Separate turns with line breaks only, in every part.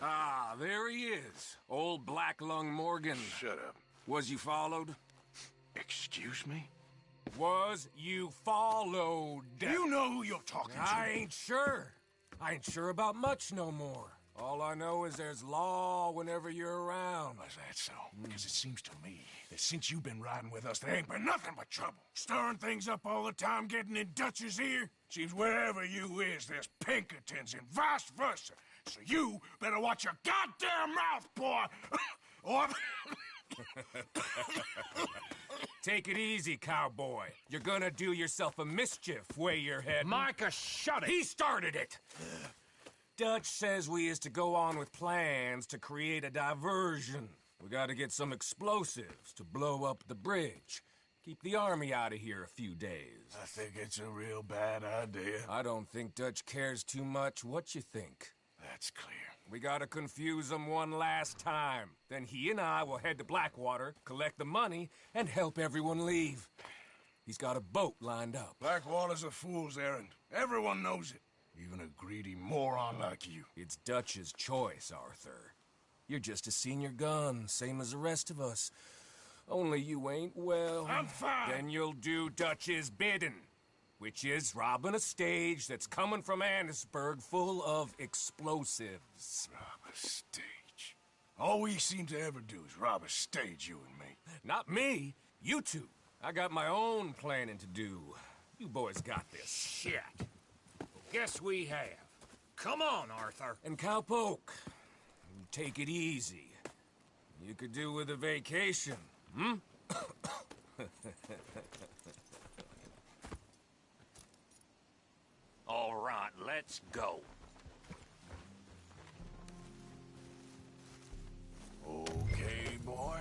Ah, there he is. Old Black Lung Morgan.
Shut up.
Was you followed?
Excuse me?
Was you followed?
You know who you're talking to.
I ain't sure. I ain't sure about much no more. All I know is there's law whenever you're around.
Is that so? Because it seems to me that since you've been riding with us, there ain't been nothing but trouble. Stirring things up all the time, getting in Dutch's ear. Seems wherever you is, there's Pinkertons and vice versa. So you better watch your goddamn mouth, boy! Or...
Take it easy, cowboy. You're gonna do yourself a mischief way you're heading.
Micah, shut it!
He started it! Dutch says we is to go on with plans to create a diversion. We gotta get some explosives to blow up the bridge. Keep the army out of here a few days.
I think it's a real bad idea.
I don't think Dutch cares too much what you think.
That's clear.
We gotta confuse him one last time. Then he and I will head to Blackwater, collect the money, and help everyone leave. He's got a boat lined up.
Blackwater's a fool's errand. Everyone knows it. Even a greedy moron like you.
It's Dutch's choice, Arthur. You're just a senior gun, same as the rest of us. Only you ain't well.
I'm fine.
Then you'll do Dutch's bidding, which is robbing a stage that's coming from Annisburg full of explosives.
Rob a stage. All we seem to ever do is rob a stage, you and me.
Not me, you two. I got my own planning to do. You boys got this.
Shit. Guess we have. Come on, Arthur.
And Cowpoke, take it easy. You could do with a vacation, hmm?
All right, let's go.
Okay, boy.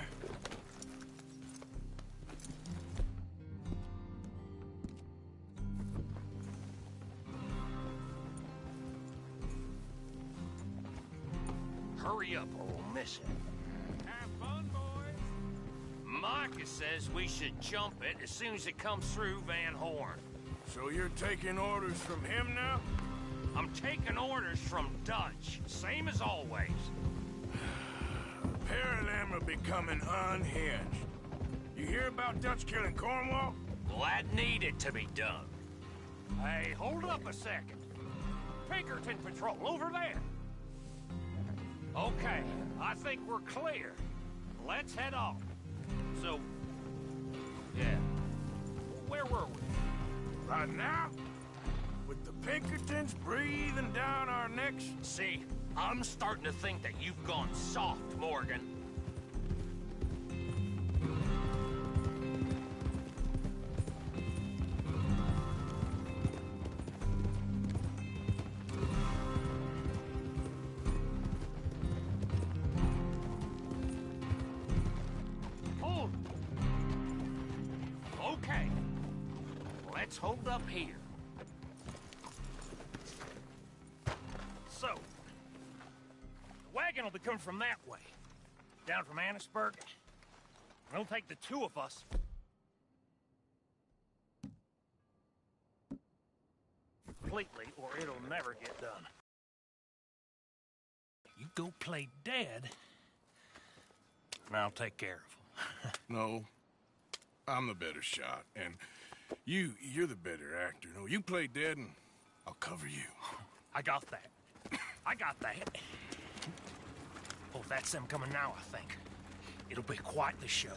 Hurry up or we'll miss it.
Have fun, boys.
Micah says we should jump it as soon as it comes through Van Horn.
So you're taking orders from him now?
I'm taking orders from Dutch, same as always.
A pair of them are becoming unhinged. You hear about Dutch killing Cornwall?
Well, that needed to be done. Hey, hold up a second. Pinkerton Patrol, over there. Okay, I think we're clear. Let's head off. So, yeah. Where were we?
Right now? With the Pinkertons breathing down our necks?
See, I'm starting to think that you've gone soft, Morgan. Hold. Okay. Let's hold up here. So, the wagon will be coming from that way. Down from Annisburg. It'll take the two of us. Completely, or it'll never get done. You go play dead, and I'll take care of them.
No. I'm the better shot, and you're the better actor. No, you play dead and I'll cover you.
I got that. I got that. Oh, that's them coming now, I think. It'll be quite the show.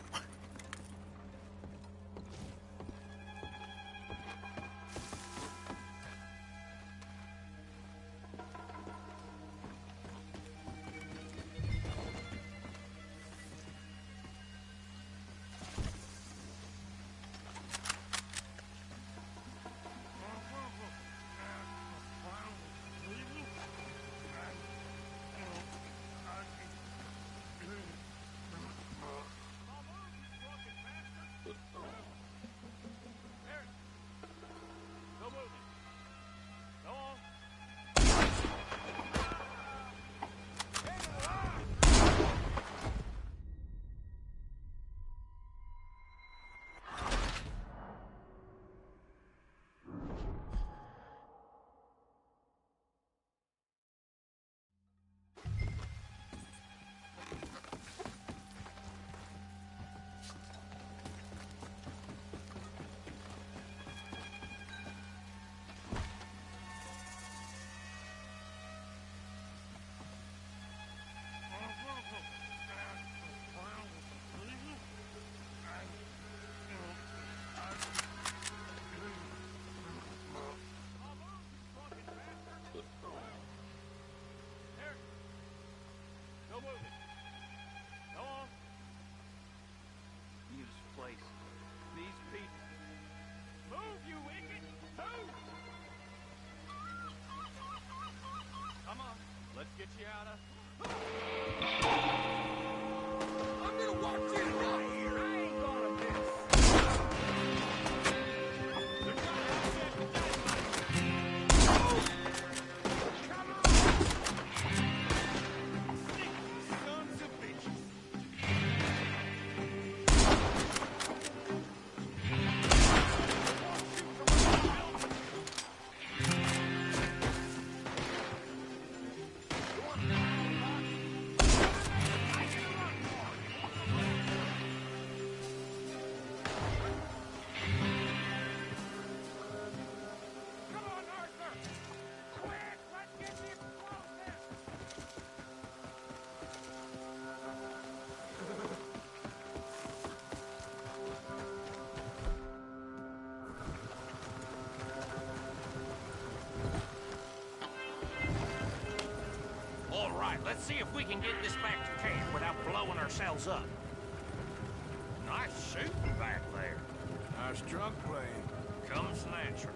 get you out of... I'm gonna walk you out here! I ain't gonna miss! They're trying to upset the dynamite! Come on! Sneaky sons of bitches!
Let's see if we can get this back to camp without blowing ourselves up. Nice shooting back there.
Nice drunk playing.
Comes naturally.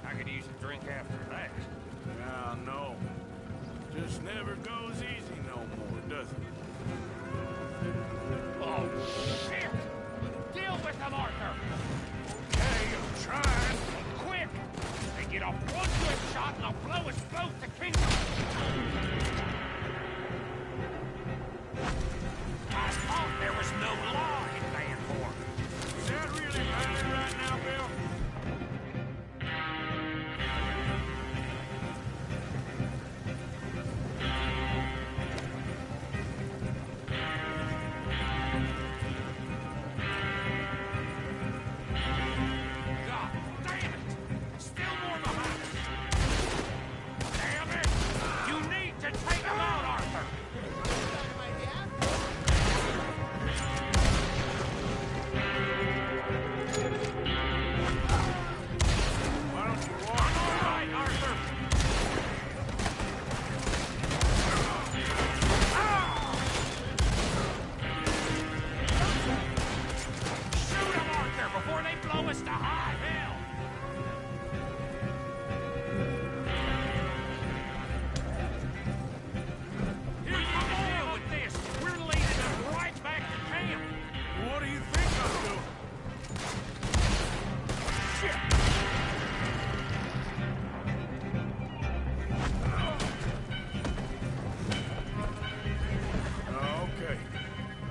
I could use a drink after that.
Yeah, no. Just never goes easy no more, does it?
Oh, shit! Deal with them, Arthur!
Hey, I'm trying.
Quick! They get off one good shot and I'll blow us both to kingdom! I thought there was no law in Vanport.
Does that really matter right now, Bill?
God damn it! Still more behind us! Damn it! You need to take them out, Arthur!
Why don't you walk?
All right, Arthur! Shoot them, Arthur, before they blow us to high hell! Here's the deal with this. We're leading them right back to camp.
What do you think I'm doing?
Shit!
Oh, okay.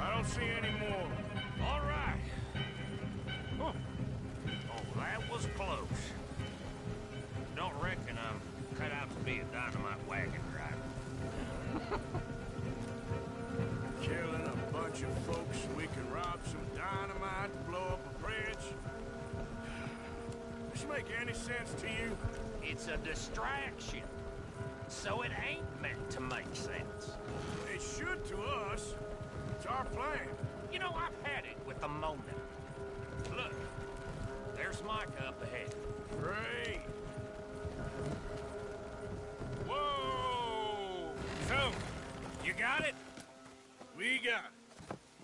I don't see any more.
All right. Huh. Oh, that was close. Don't reckon I'm cut out to be a dynamite wagon driver.
Killing a bunch of folks so we can rob some dynamite, blow up a bridge. This make any sense to you?
It's a distraction. So it ain't meant to make sense.
It should to us. It's our plan.
You know, I've had it with the moment. Look, there's Micah up ahead.
Great. Whoa!
So, you got it?
We got it.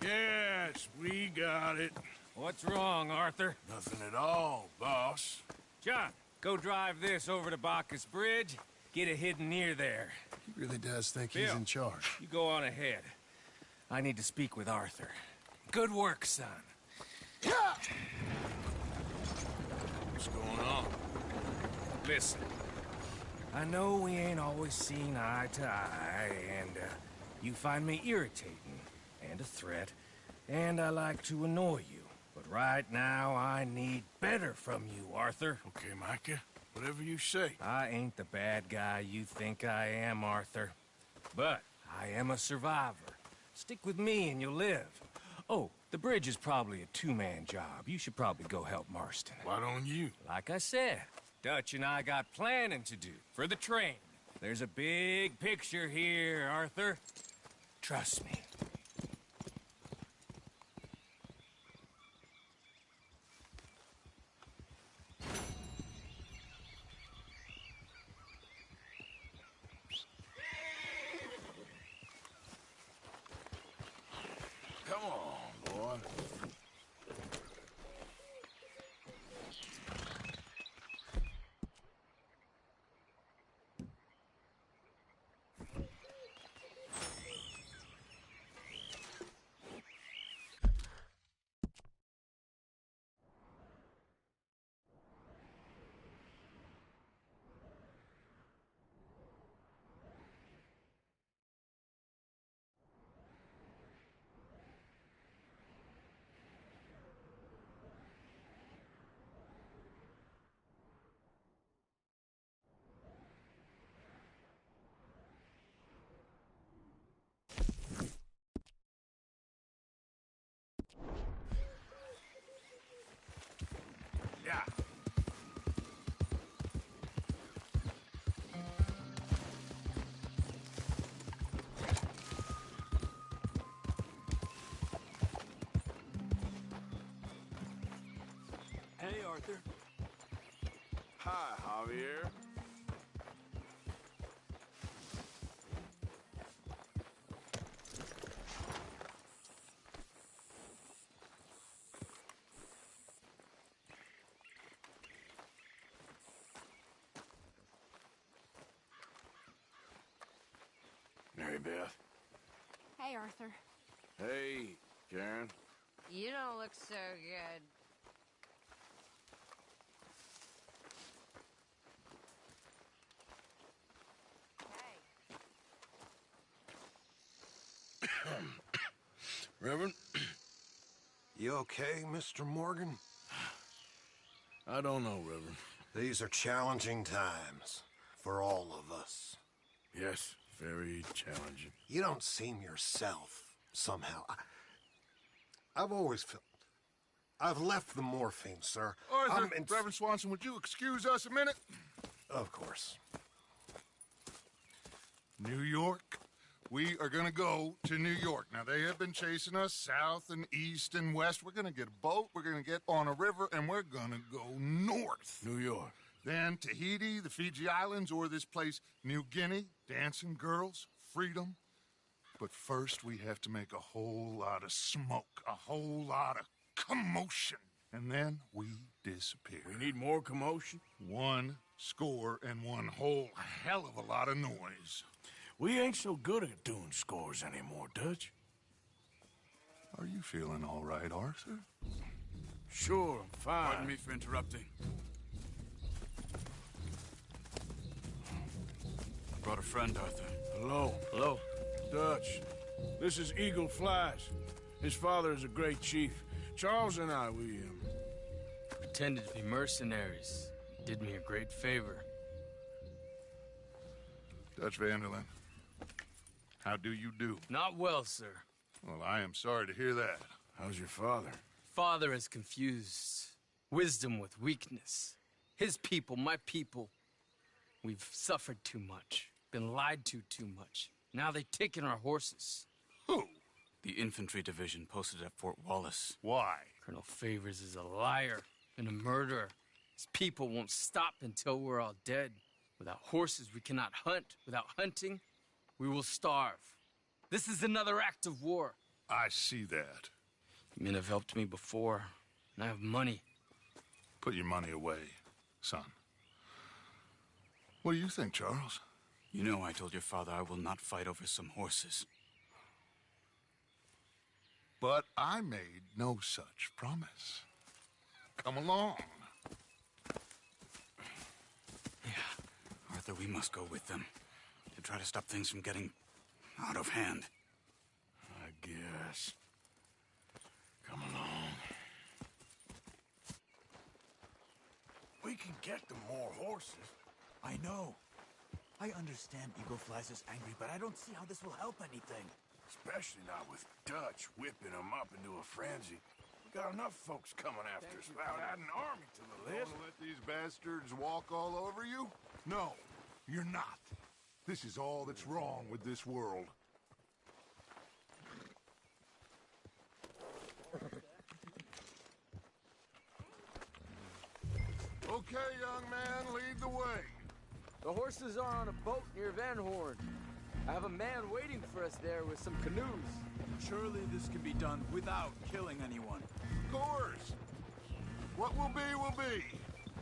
Yes, we got it.
What's wrong, Arthur?
Nothing at all, boss.
John, go drive this over to Bacchus Bridge. Get it hidden near there.
He really does think he's
Bill.
in charge.
You go on ahead. I need to speak with Arthur. Good work, son.
What's going on?
Listen, I know we ain't always seen eye to eye, and you find me irritating and a threat, and I like to annoy you. But right now, I need better from you, Arthur.
Okay, Micah. Whatever you say.
I ain't the bad guy you think I am, Arthur. But I am a survivor. Stick with me and you'll live. Oh, the bridge is probably a two-man job. You should probably go help Marston.
Why don't you?
Like I said, Dutch and I got planning to do for the train. There's a big picture here, Arthur. Trust me.
Come on, boy.
Arthur.
Hi, Javier. Mary Beth.
Hey, Arthur.
Hey, Karen.
You don't look so good. Hey.
Reverend?
You okay, Mr. Morgan?
I don't know, Reverend.
These are challenging times for all of us.
Yes, very challenging.
You don't seem yourself, somehow. I've always felt... I've left the morphine, sir.
Arthur, Reverend Swanson, would you excuse us a minute?
Of course.
New York. We are going to go to New York. Now, they have been chasing us south and east and west. We're going to get a boat, we're going to get on a river, and we're going to go north.
New York.
Then Tahiti, the Fiji Islands, or this place, New Guinea, dancing girls, freedom. But first, we have to make a whole lot of smoke, a whole lot of commotion. And then we disappear.
We need more commotion?
1 score and one whole hell of a lot of noise.
We ain't so good at doing scores anymore, Dutch.
Are you feeling all right, Arthur?
Sure, I'm fine.
Pardon me for interrupting. I brought a friend, Arthur.
Hello.
Hello.
Dutch. This is Eagle Flies. His father is a great chief. Charles and I, we
pretended to be mercenaries. Did me a great favor.
Dutch Vanderlyn, how do you do?
Not well, sir.
Well, I am sorry to hear that.
How's your father?
Father has confused wisdom with weakness. His people, my people. We've suffered too much. Been lied to too much. Now they've taken our horses.
Who?
The infantry division posted at Fort Wallace.
Why?
Colonel Favors is a liar and a murderer. His people won't stop until we're all dead. Without horses, we cannot hunt. Without hunting, we will starve. This is another act of war.
I see that.
Men have helped me before, and I have money.
Put your money away, son. What do you think, Charles?
You know I told your father I will not fight over some horses.
But I made no such promise. Come along.
Yeah, Arthur, we must go with them to try to stop things from getting out of hand.
I guess. Come along. We can get them more horses.
I know. I understand Eagle Flies is angry, but I don't see how this will help anything.
Especially not with Dutch whipping them up into a frenzy. We got enough folks coming after us without adding an army to the list.
Gonna let these bastards walk all over you?
No, you're not. This is all that's wrong with this world.
Okay, young man, lead the way.
The horses are on a boat near Van Horn. I have a man waiting for us there with some canoes.
Surely this can be done without killing anyone.
Of course. What will be, will be.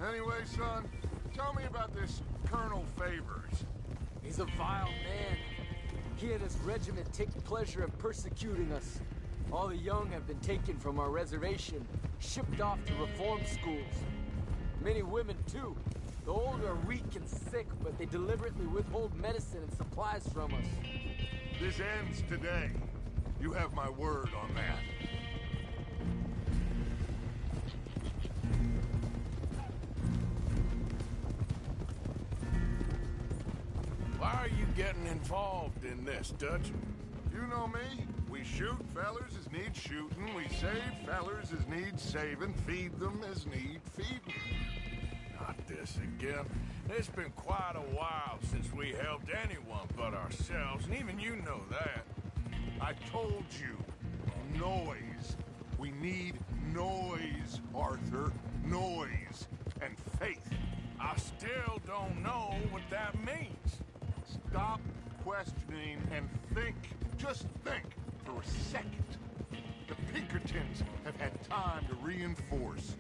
Anyway, son, tell me about this Colonel Favors.
He's a vile man. He and his regiment take pleasure in persecuting us. All the young have been taken from our reservation, shipped off to reform schools. Many women, too. The old are weak and sick, but they deliberately withhold medicine and supplies from us.
This ends today. You have my word on that.
Why are you getting involved in this, Dutch?
You know me. We shoot fellers as need shooting. We save fellers as need saving. Feed them as need feeding.
Not this again. It's been quite a while since we helped anyone but ourselves, and even you know that.
I told you. Noise. We need noise, Arthur. Noise.
don't know what that means.
Stop questioning and think. Just think for a second. The Pinkertons have had time to reinforce.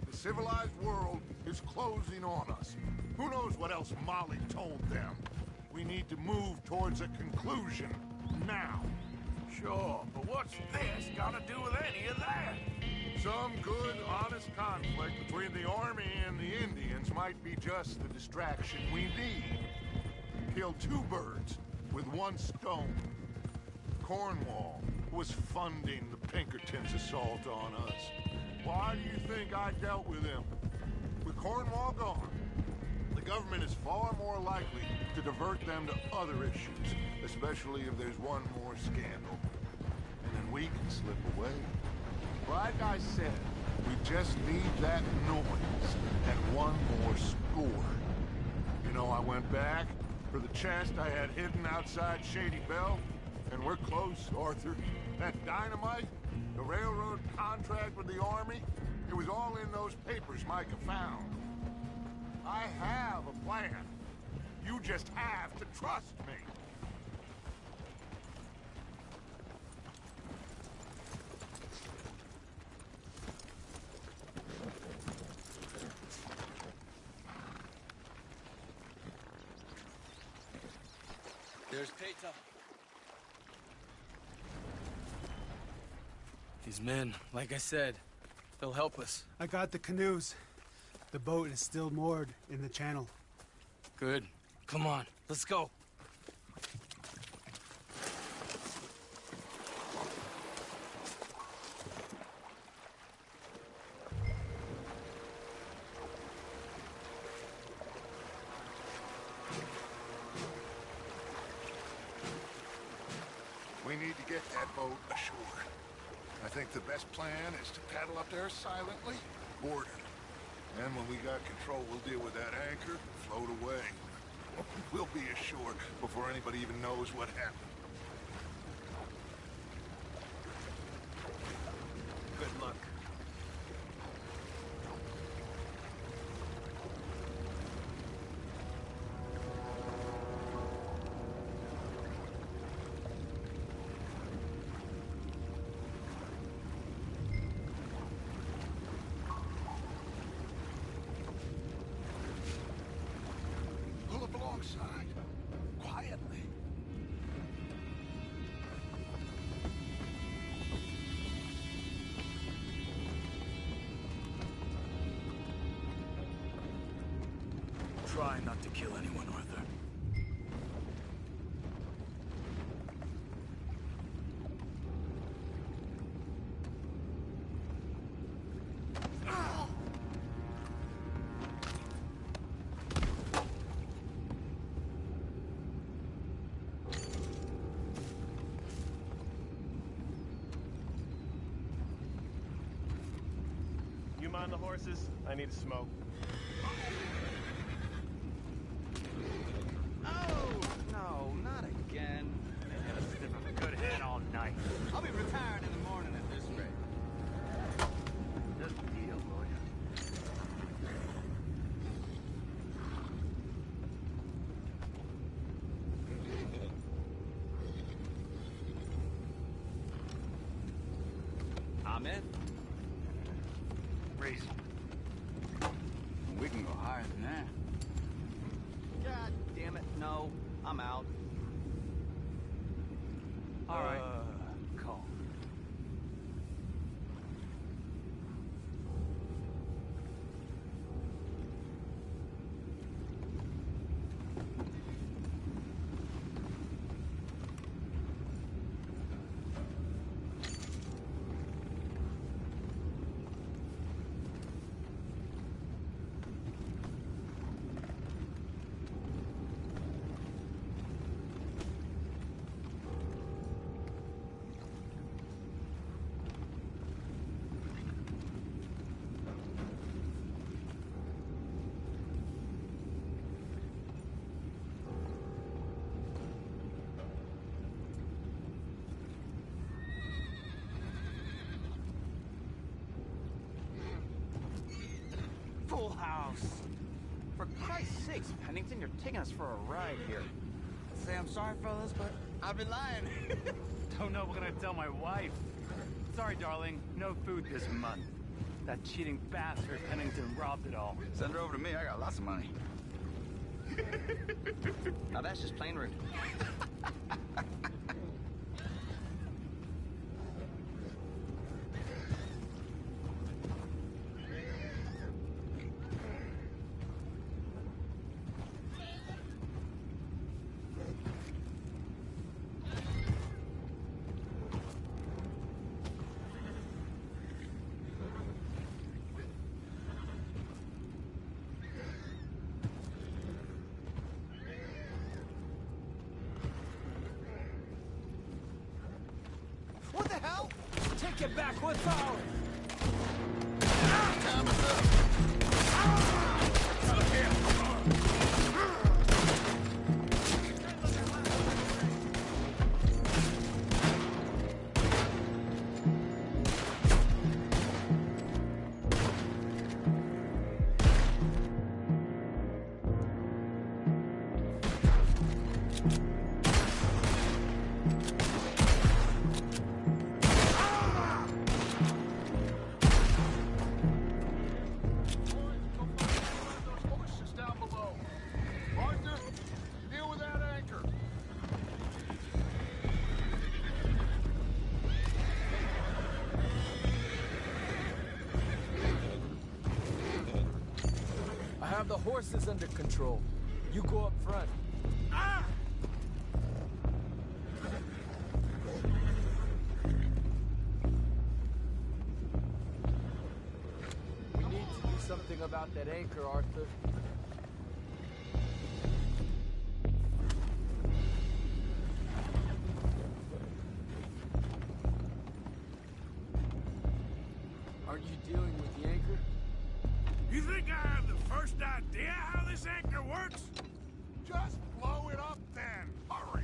The civilized world is closing on us. Who knows what else Molly told them? We need to move towards a conclusion now.
Sure, but what's this got to do with any of that?
Some good, honest conflict between the army and the Indians might be just the distraction we need. Kill two birds with one stone. Cornwall was funding the Pinkertons' assault on us. Why do you think I dealt with him? With Cornwall gone, the government is far more likely to divert them to other issues, especially if there's one more scandal. And then we can slip away. Like I said, we just need that noise and one more score. You know, I went back for the chest I had hidden outside Shady Belle, and we're close, Arthur. That dynamite, the railroad contract with the army, it was all in those papers Micah found. I have a plan. You just have to trust me.
There's Peta. These men, like I said, they'll help us.
I got the canoes. The boat is still moored in the channel.
Good. Come on, let's go.
We need to get that boat ashore. I think the best plan is to paddle up there silently, board it. And when we got control, we'll deal with that anchor, float away. We'll be ashore before anybody even knows what happened.
Good luck.
Pull up alongside, quietly.
Try not to kill anyone, Arthur.
You mind the horses? I need to smoke.
Oh, no, not again. They got a stiff of a good head all night. I'll be retired in the morning at this rate. Just a deal, lawyer. I'm in.
Crazy. We can go higher than that.
God damn it, no. I'm out. All right. Calm. Full house.
For Christ's sakes, Pennington, you're taking us for a ride here.
I'd say I'm sorry, fellas, but I'd be lying.
Don't know what I'm gonna tell my wife. Sorry, darling, no food this month. That cheating bastard Pennington robbed it all.
Send her over to me, I got lots of money.
Now that's just plain rude.
What the hell? Take it back, what's ours?
Time is up. Horses down below. Arthur, deal with that anchor.
I have the horses under control. You go up front. We need to do something about that anchor, Arthur. Aren't you dealing with the anchor?
You think I have the first idea how this anchor works?
Just blow it up then. Hurry.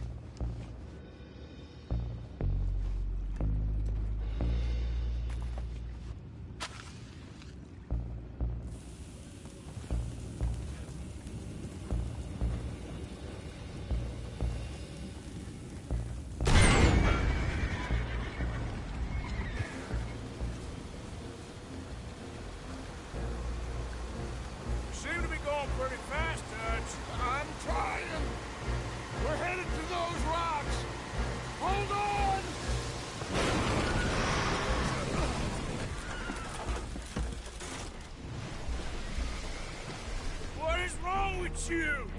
You seem to be going pretty fast, Dutch.
I'm trying. We're headed to those rocks. Hold on.
What is wrong with you?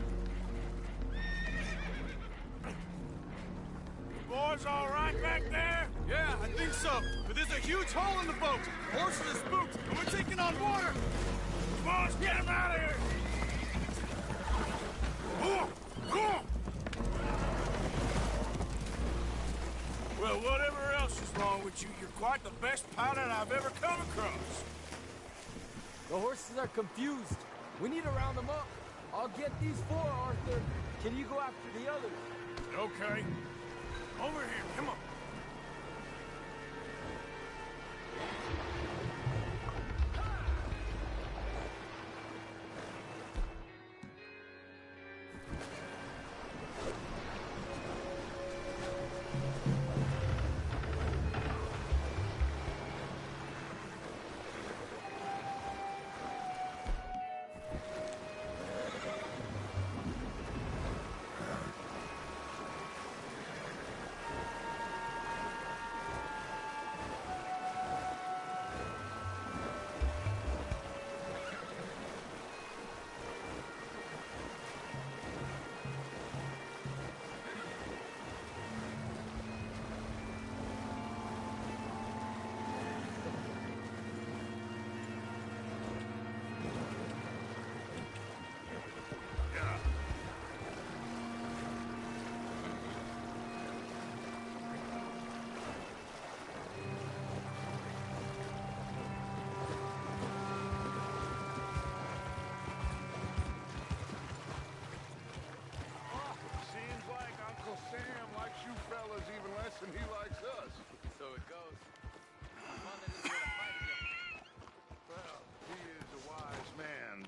The boys all right back there?
Yeah, I think so. But there's a huge hole in the boat. Horses are spooked, and we're taking on water.
Boys, get him out of here! Well, whatever else is wrong with you, you're quite the best pilot I've ever come across.
The horses are confused. We need to round them up. I'll get these four, Arthur. Can you go after the others?
Okay. Over here, come on.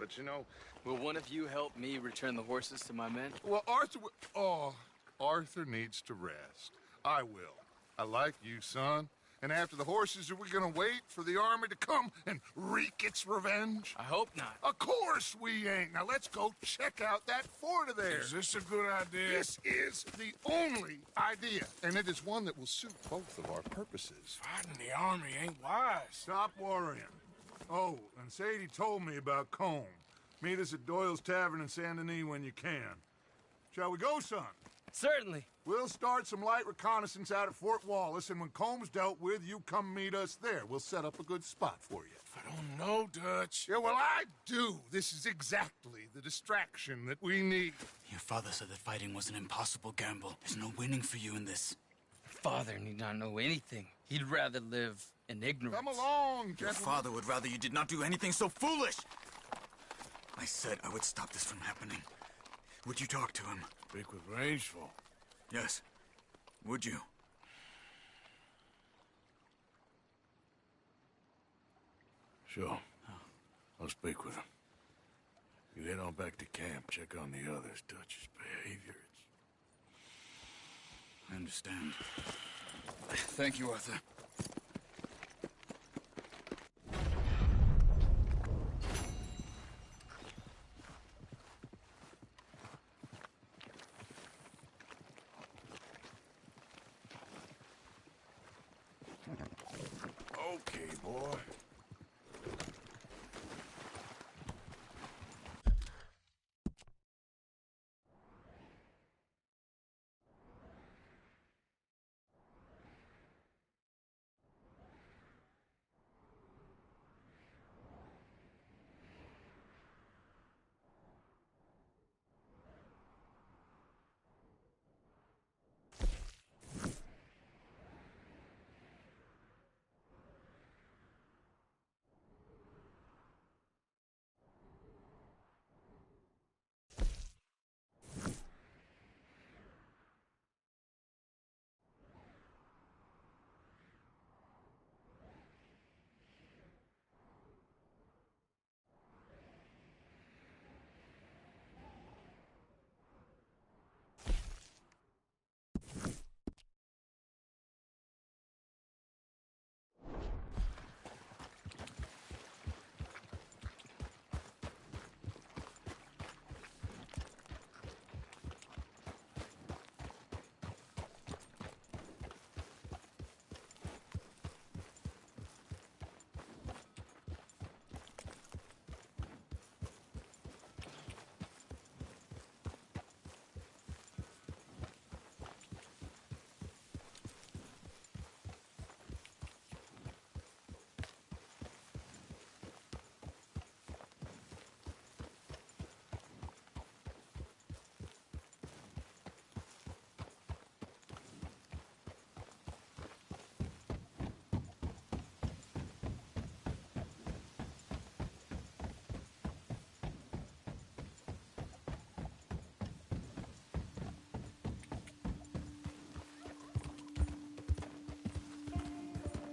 but you know...
Will one of you help me return the horses to my men?
Well, Arthur needs to rest. I will. I like you, son. And after the horses, are we gonna wait for the army to come and wreak its revenge?
I hope not.
Of course we ain't. Now let's go check out that fort of theirs.
Is this a good idea?
This is the only idea, and it is one that will suit both of our purposes.
Fighting the army ain't wise.
Stop worrying. Oh, and Sadie told me about Combe. Meet us at Doyle's Tavern in Saint Denis when you can. Shall we go, son?
Certainly.
We'll start some light reconnaissance out at Fort Wallace, and when Combs dealt with, you come meet us there. We'll set up a good spot for you.
I don't know, Dutch.
Yeah, well, I do. This is exactly the distraction that we need.
Your father said that fighting was an impossible gamble. There's no winning for you in this.
Father need not know anything. He'd rather live in ignorance.
Come along, gentlemen.
Your father would rather you did not do anything so foolish. I said I would stop this from happening. Would you talk to him?
Speak with Rangeful.
Yes. Would you?
Sure. I'll speak with him. You head on back to camp, check on the others. Dutch's behavior,
I understand. Thank you, Arthur.
Okay, boy.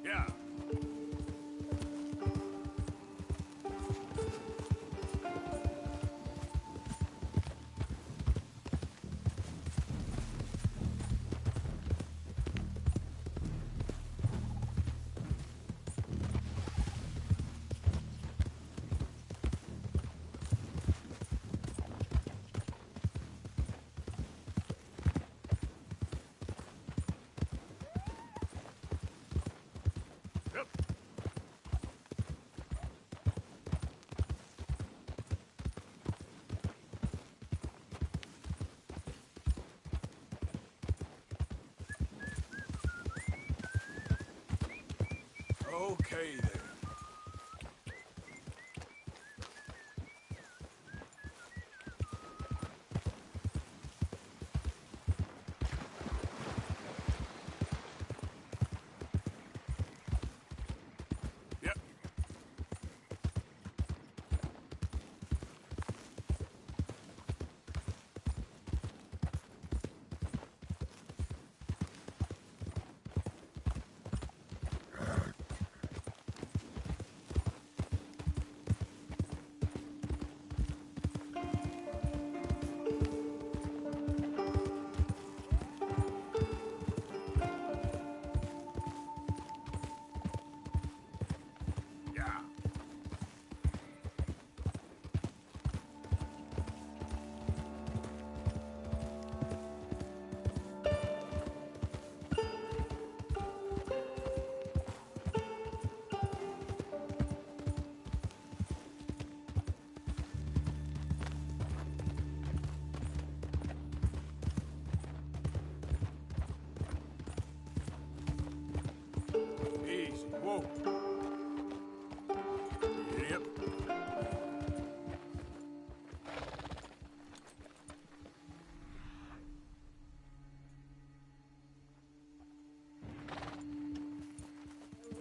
Yeah. Okay, then. Yep.
Whoa. Yep.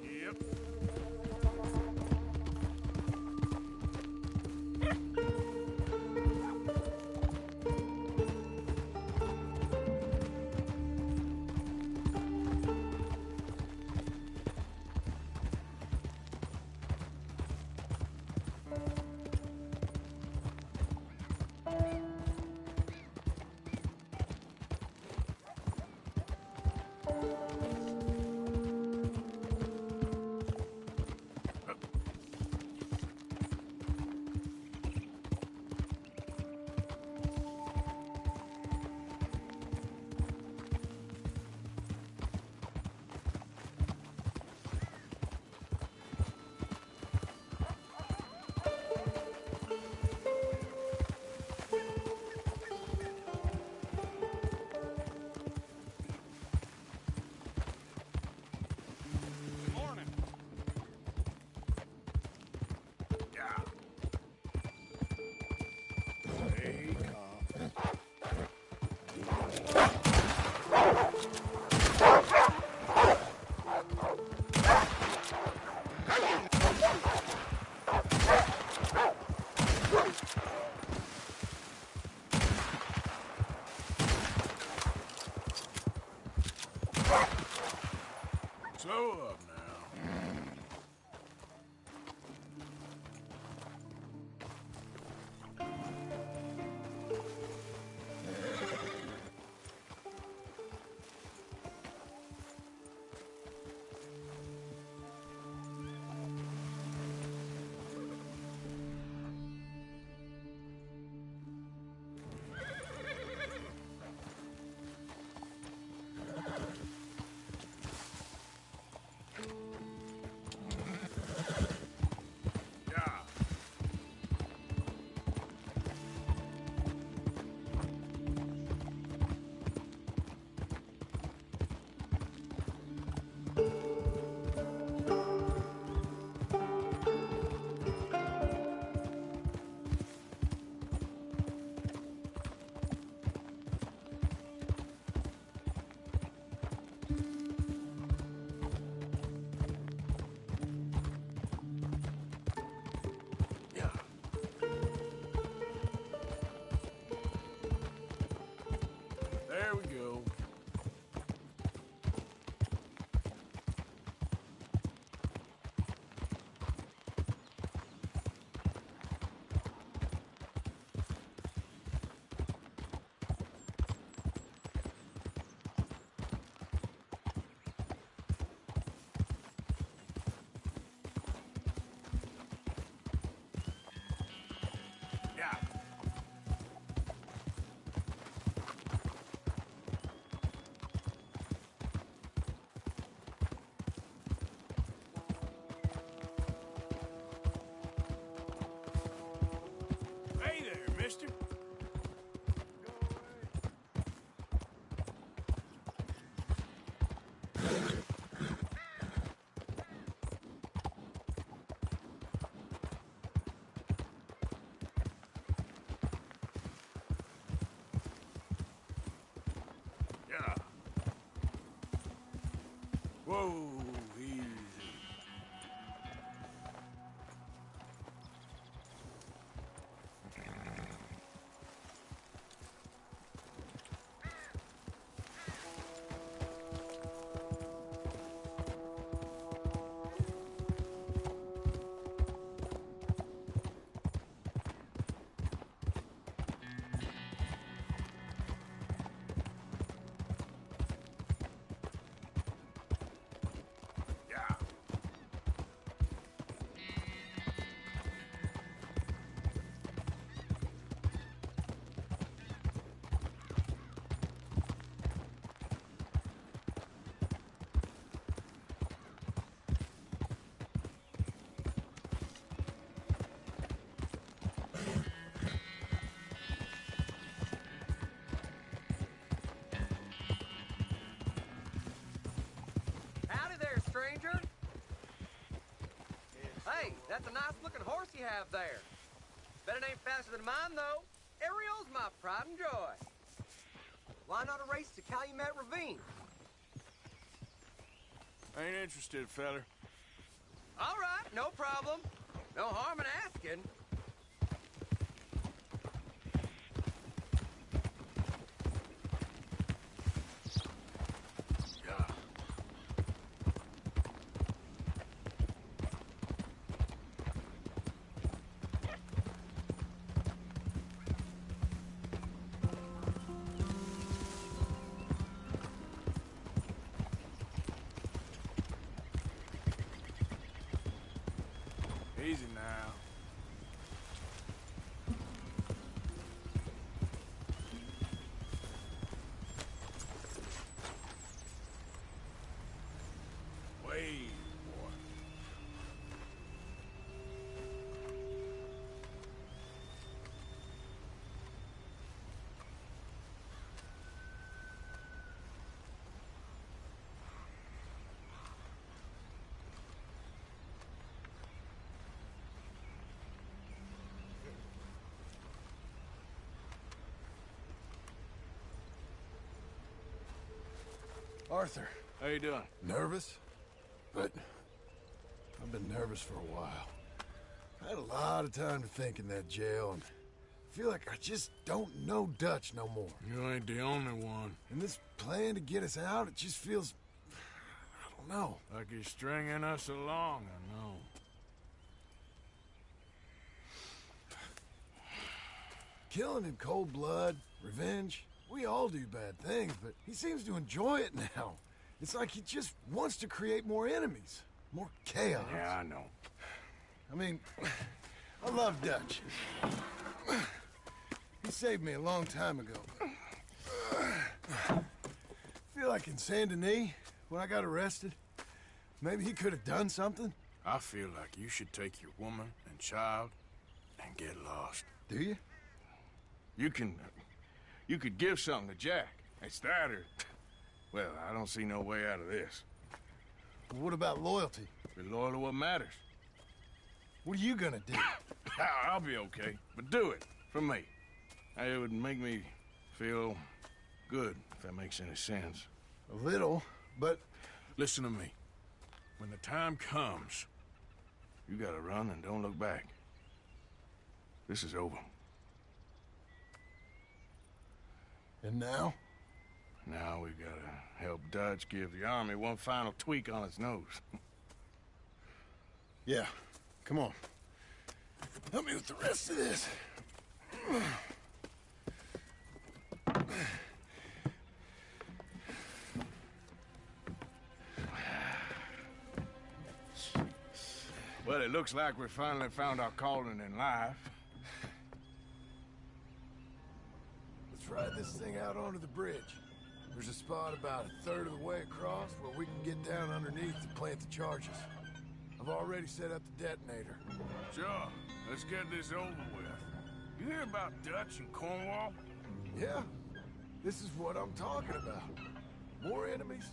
Yep.
you have there. Bet it ain't faster than mine, though. Ariel's my pride and joy. Why not a race to Calumet Ravine?
Ain't interested, feller.
All right, no problem. No harm in asking.
Easy now. Wait, boy.
Arthur.
How you doing?
Nervous? But I've been nervous for a while. I had a lot of time to think in that jail, and I feel like I just don't know Dutch no more.
You ain't the only one.
And this plan to get us out, it just feels... I don't know.
Like he's stringing us along, I know.
Killing in cold blood, revenge, we all do bad things, but he seems to enjoy it now. It's like he just wants to create more enemies, more chaos.
Yeah, I know.
I mean, I love Dutch. He saved me a long time ago. I feel like in Saint Denis, when I got arrested, maybe he could have done something.
I feel like you should take your woman and child and get lost.
Do you?
You could give something to Jack. It's that or... Well, I don't see no way out of this.
What about loyalty?
Be loyal to what matters.
What are you gonna do?
I'll be okay, but do it for me. It would make me feel good, if that makes any sense.
A little, but...
Listen to me. When the time comes, you gotta run and don't look back. This is over.
And now?
Now we gotta help Dutch give the army one final tweak on its nose.
Yeah, come on. Help me with the rest of this.
Well, it looks like we finally found our calling in life.
Let's ride this thing out onto the bridge. There's a spot about a third of the way across where we can get down underneath to plant the charges. I've already set up the detonator.
Sure. Let's get this over with. You hear about Dutch and Cornwall?
Yeah. This is what I'm talking about. More enemies,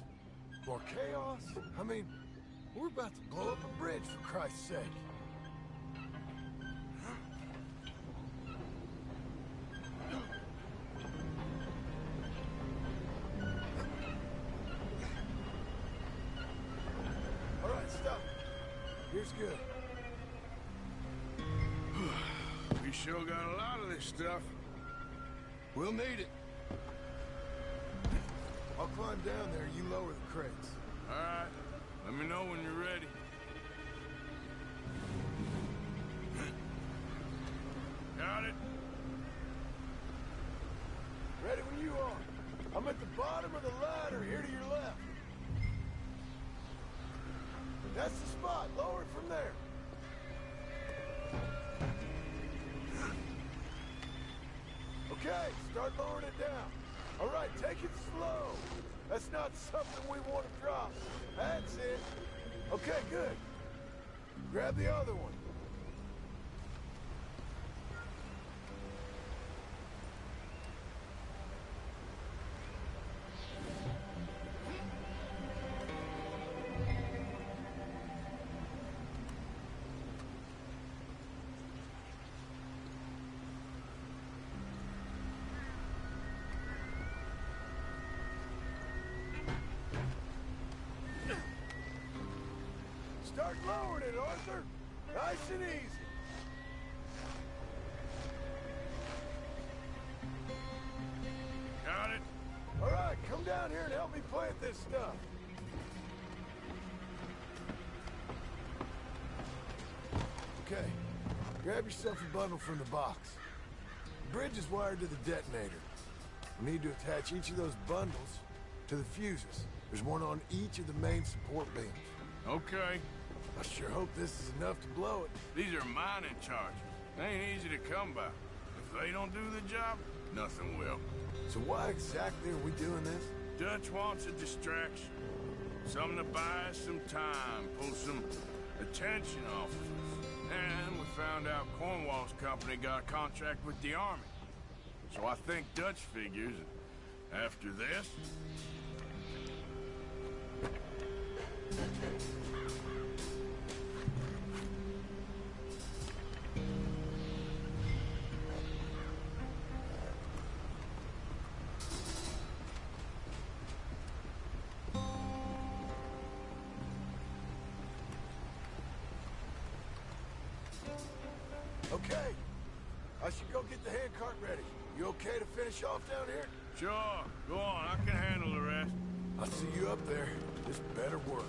more chaos. I mean, we're about to blow up a bridge, for Christ's sake. All right, stop. Here's good.
We sure got a lot of this stuff.
We'll need it. I'll climb down there, you lower the crates.
All right. Let me know when you're ready. Got it?
Ready when you are. I'm at the bottom of the ladder, here to your left. That's the spot. Lower it from there. Okay, start lowering it down. All right, take it slow. That's not something we want to drop. That's it. Okay, good. Grab the other one. Start lowering it, Arthur. Nice and easy.
Got it.
All right, come down here and help me plant this stuff. Okay, grab yourself a bundle from the box. The bridge is wired to the detonator. We need to attach each of those bundles to the fuses. There's one on each of the main support beams.
Okay.
I sure hope this is enough to blow it.
These are mining charges. They ain't easy to come by. If they don't do the job, nothing will.
So why exactly are we doing this?
Dutch wants a distraction. Something to buy us some time, pull some attention off of us. And we found out Cornwall's company got a contract with the army. So I think Dutch figures, after this...
Okay. I should go get the handcart ready. You okay to finish off down here?
Sure. Go on. I can handle the rest.
I'll see you up there. This better work.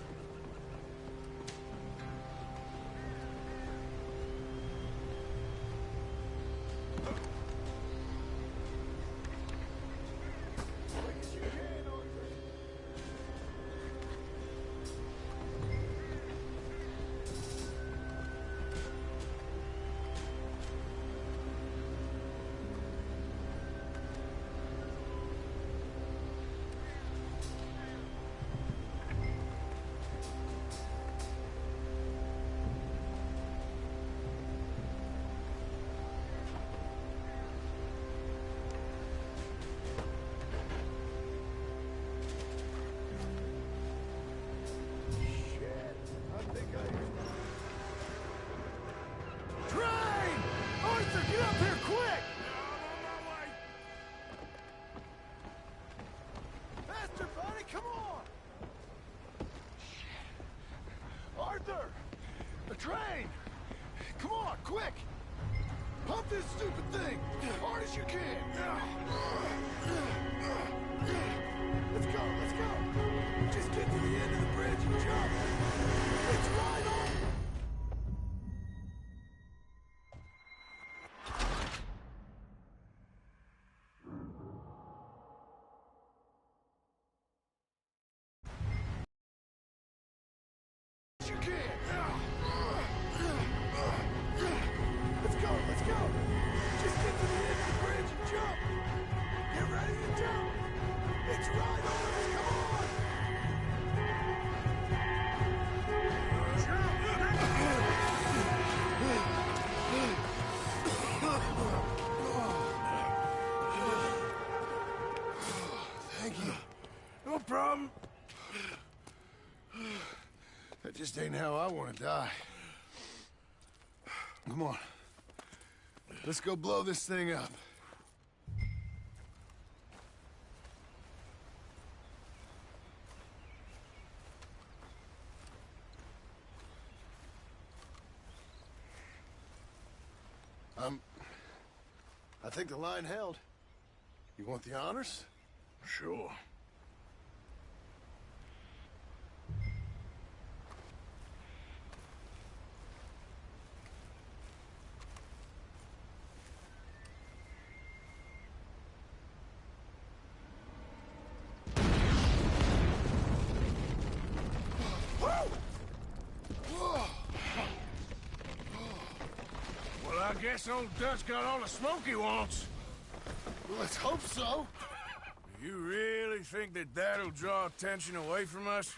Train! Come on, quick! Pump this stupid thing as hard as you can! Let's go, let's go! Just get to the end of the bridge and jump! It's right on! You can! Let's go, let's go! Just get to the end of the bridge and jump! Get ready to jump! It's right on! Come on! Thank you. No problem. That just ain't how I want to die. Come on. Let's go blow this thing up. I think the line held. You want the honors?
Sure. I guess old Dutch got all the smoke he wants.
Well, let's hope so.
You really think that that'll draw attention away from us?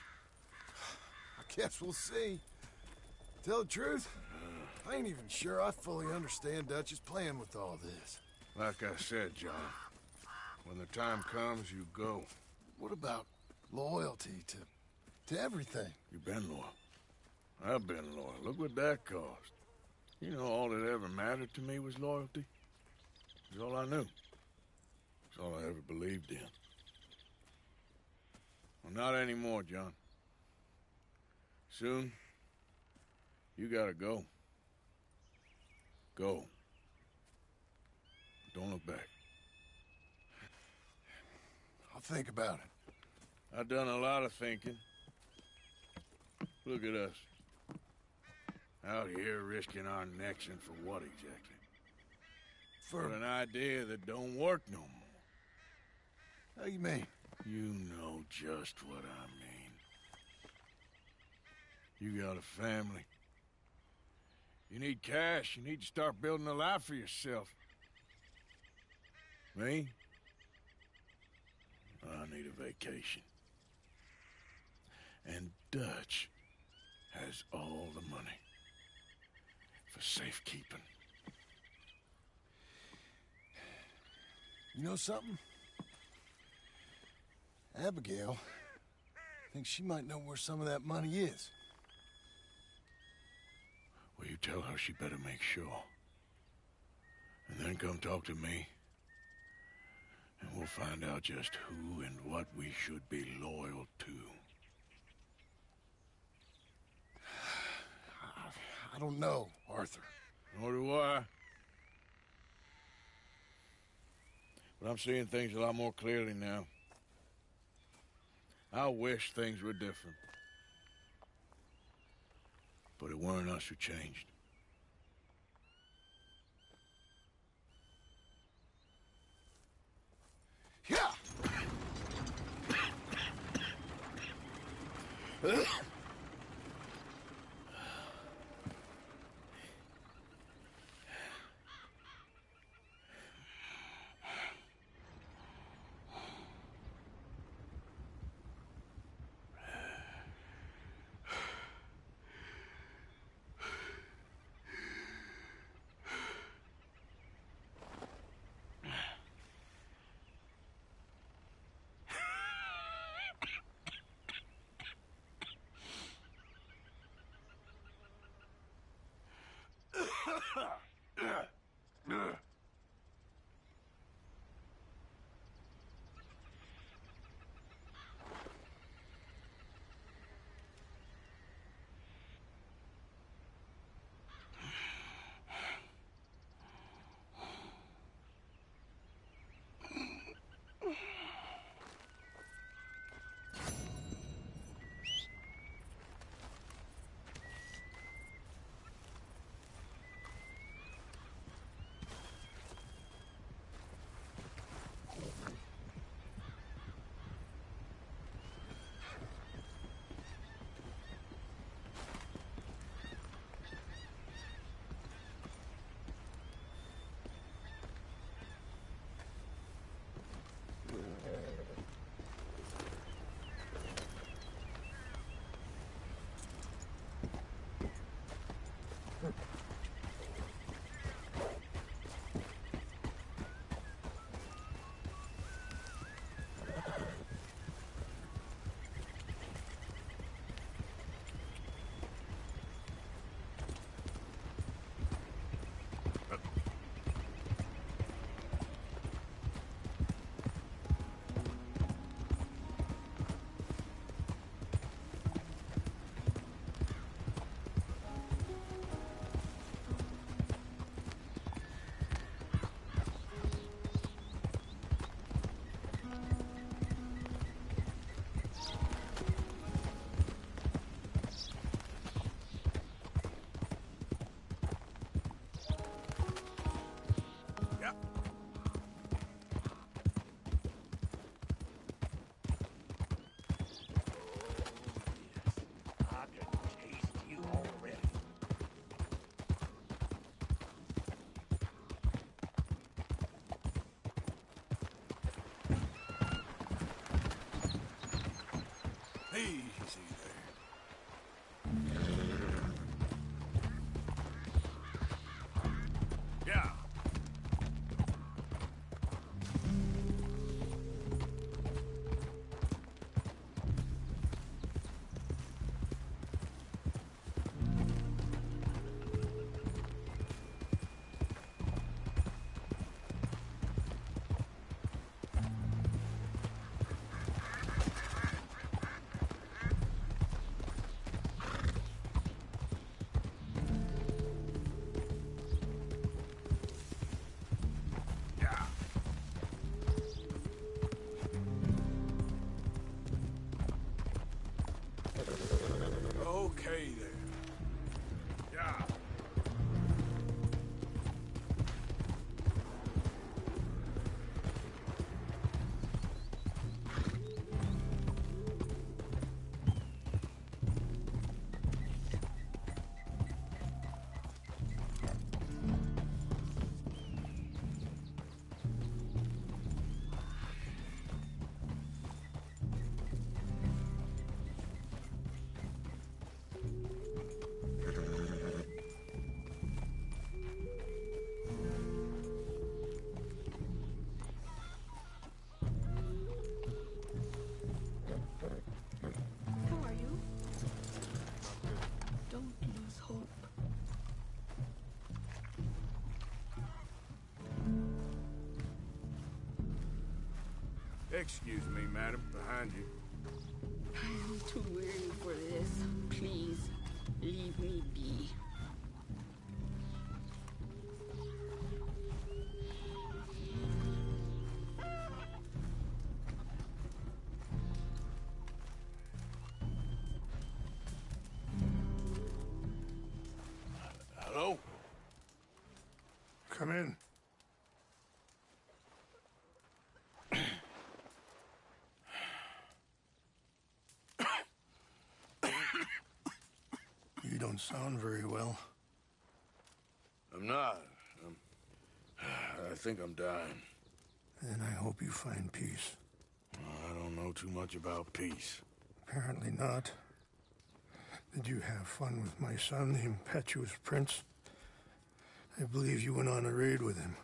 I guess we'll see. Tell the truth, I ain't even sure I fully understand Dutch's plan with all this.
Like I said, John, when the time comes, you go.
What about loyalty to everything?
You've been loyal. I've been loyal. Look what that cost. You know, all that ever mattered to me was loyalty. It was all I knew. It's all I ever believed in. Well, not anymore, John. Soon,
You gotta go. Go. Don't look back.
I'll think about it.
I've done a lot of thinking. Look at us. Out here risking our necks, and for what exactly? For an idea that don't work no more.
How you mean?
You know just what I mean. You got a family. You need cash. You need to start building a life for yourself. Me? I need a vacation. And Dutch has all the money for safekeeping.
You know something? Abigail thinks she might know where some of that money is.
Well, you tell her she better make sure. And then come talk to me. And we'll find out just who and what we should be loyal to.
I don't know, Arthur.
Nor do I. But I'm seeing things a lot more clearly now. I wish things were different. But it weren't us who changed.
Yeah! Excuse me, madam. Behind you.
I'm too weary for this. Please, leave me be.
Hello?
Come in. You don't sound very well.
I'm not. I think I'm dying.
Then I hope you find peace.
I don't know too much about peace.
Apparently not. Did you have fun with my son, the impetuous prince? I believe you went on a raid with him.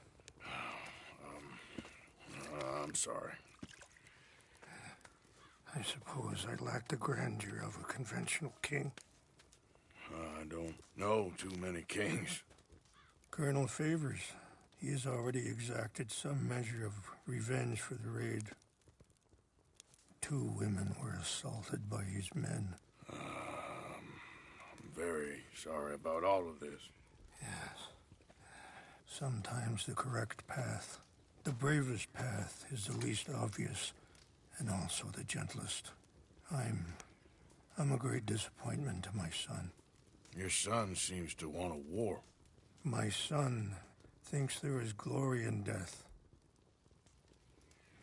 I'm sorry.
I suppose I lack the grandeur of a conventional king.
I don't know too many kings.
Colonel Favors, he has already exacted some measure of revenge for the raid. 2 women were assaulted by his men.
I'm very sorry about all of this.
Yes. Sometimes the correct path, the bravest path, is the least obvious and also the gentlest. I'm a great disappointment to my son.
Your son seems to want a war.
My son thinks there is glory in death.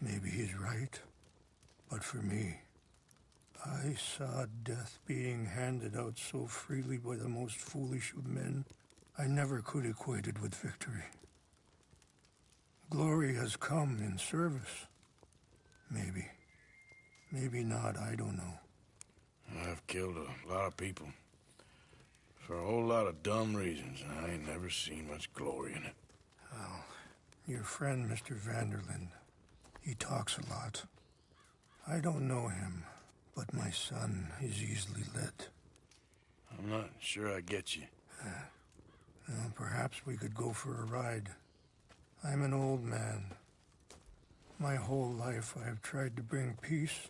Maybe he's right, but for me, I saw death being handed out so freely by the most foolish of men, I never could equate it with victory. Glory has come in service. Maybe. Maybe not, I don't know.
I've killed a lot of people. For a whole lot of dumb reasons, and I ain't never seen much glory in it.
Well, your friend, Mr. Vanderlyn, he talks a lot. I don't know him, but my son is easily led.
I'm not sure I get you.
Well, perhaps we could go for a ride. I'm an old man. My whole life I've tried to bring peace.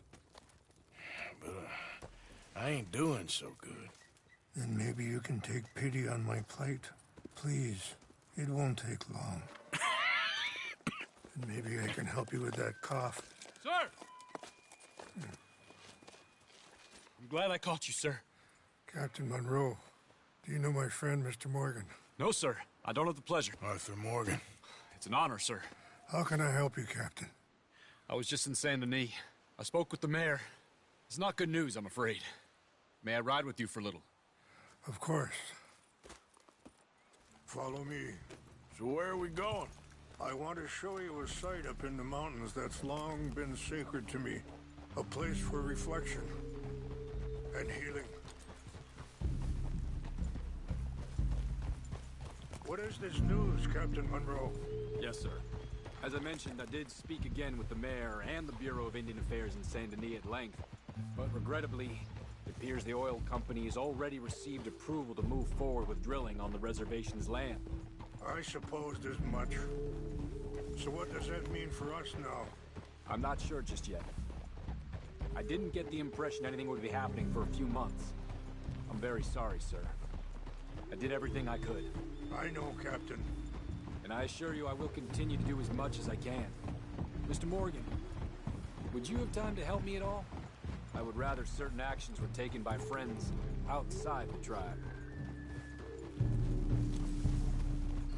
But I ain't doing so good.
Then maybe you can take pity on my plight. Please, it won't take long. And maybe I can help you with that cough.
Sir! I'm glad I caught you, sir.
Captain Monroe, do you know my friend, Mr. Morgan?
No, sir. I don't have the pleasure.
Arthur Morgan.
It's an honor, sir.
How can I help you, Captain?
I was just in Saint Denis. I spoke with the mayor. It's not good news, I'm afraid. May I ride with you for a little?
Of course. Follow me.
So where are we going?
I want to show you a site up in the mountains that's long been sacred to me. A place for reflection and healing. What is this news, Captain Monroe?
Yes, sir. As I mentioned, I did speak again with the mayor and the Bureau of Indian Affairs in Saint Denis at length. But regrettably, it appears the oil company has already received approval to move forward with drilling on the reservation's land.
I supposed as much. So what does that mean for us now?
I'm not sure just yet. I didn't get the impression anything would be happening for a few months. I'm very sorry, sir. I did everything I could.
I know, Captain.
And I assure you I will continue to do as much as I can. Mr. Morgan, would you have time to help me at all? I would rather certain actions were taken by friends outside the tribe.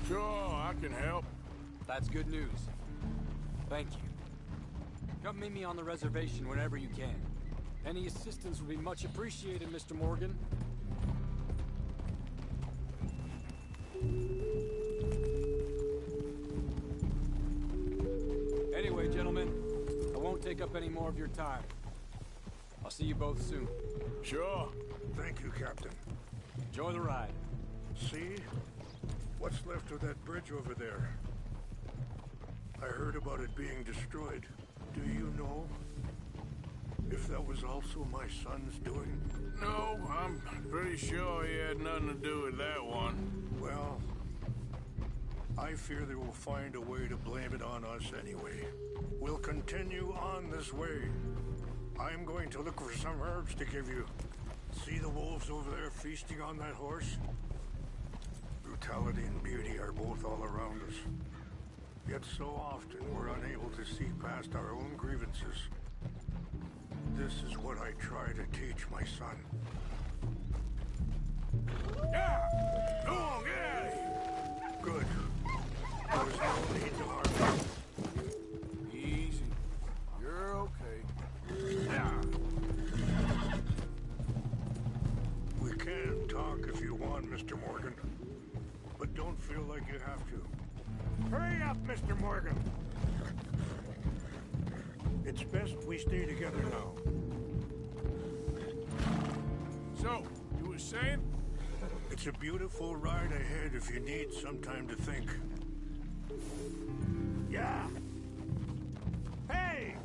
Sure, I can help.
That's good news. Thank you. Come meet me on the reservation whenever you can. Any assistance would be much appreciated, Mr. Morgan. Anyway, gentlemen, I won't take up any more of your time. I'll see you both soon.
Sure.
Thank you, Captain.
Enjoy the ride.
See? What's left of that bridge over there? I heard about it being destroyed. Do you know if that was also my son's doing?
No, I'm pretty sure he had nothing to do with that one.
Well, I fear they will find a way to blame it on us anyway. We'll continue on this way. I'm going to look for some herbs to give you. See the wolves over there feasting on that horse? Brutality and beauty are both all around us. Yet so often we're unable to see past our own grievances. This is what I try to teach my son.
Yeah! Go on, get out of here!
Good. There's no need to argue.
Easy. You're okay.
Yeah!
We can talk if you want, Mr. Morgan. But don't feel like you have to. Hurry up, Mr. Morgan! It's best we stay together now.
So, you were saying?
It's a beautiful ride ahead if you need some time to think. Yeah! Hey!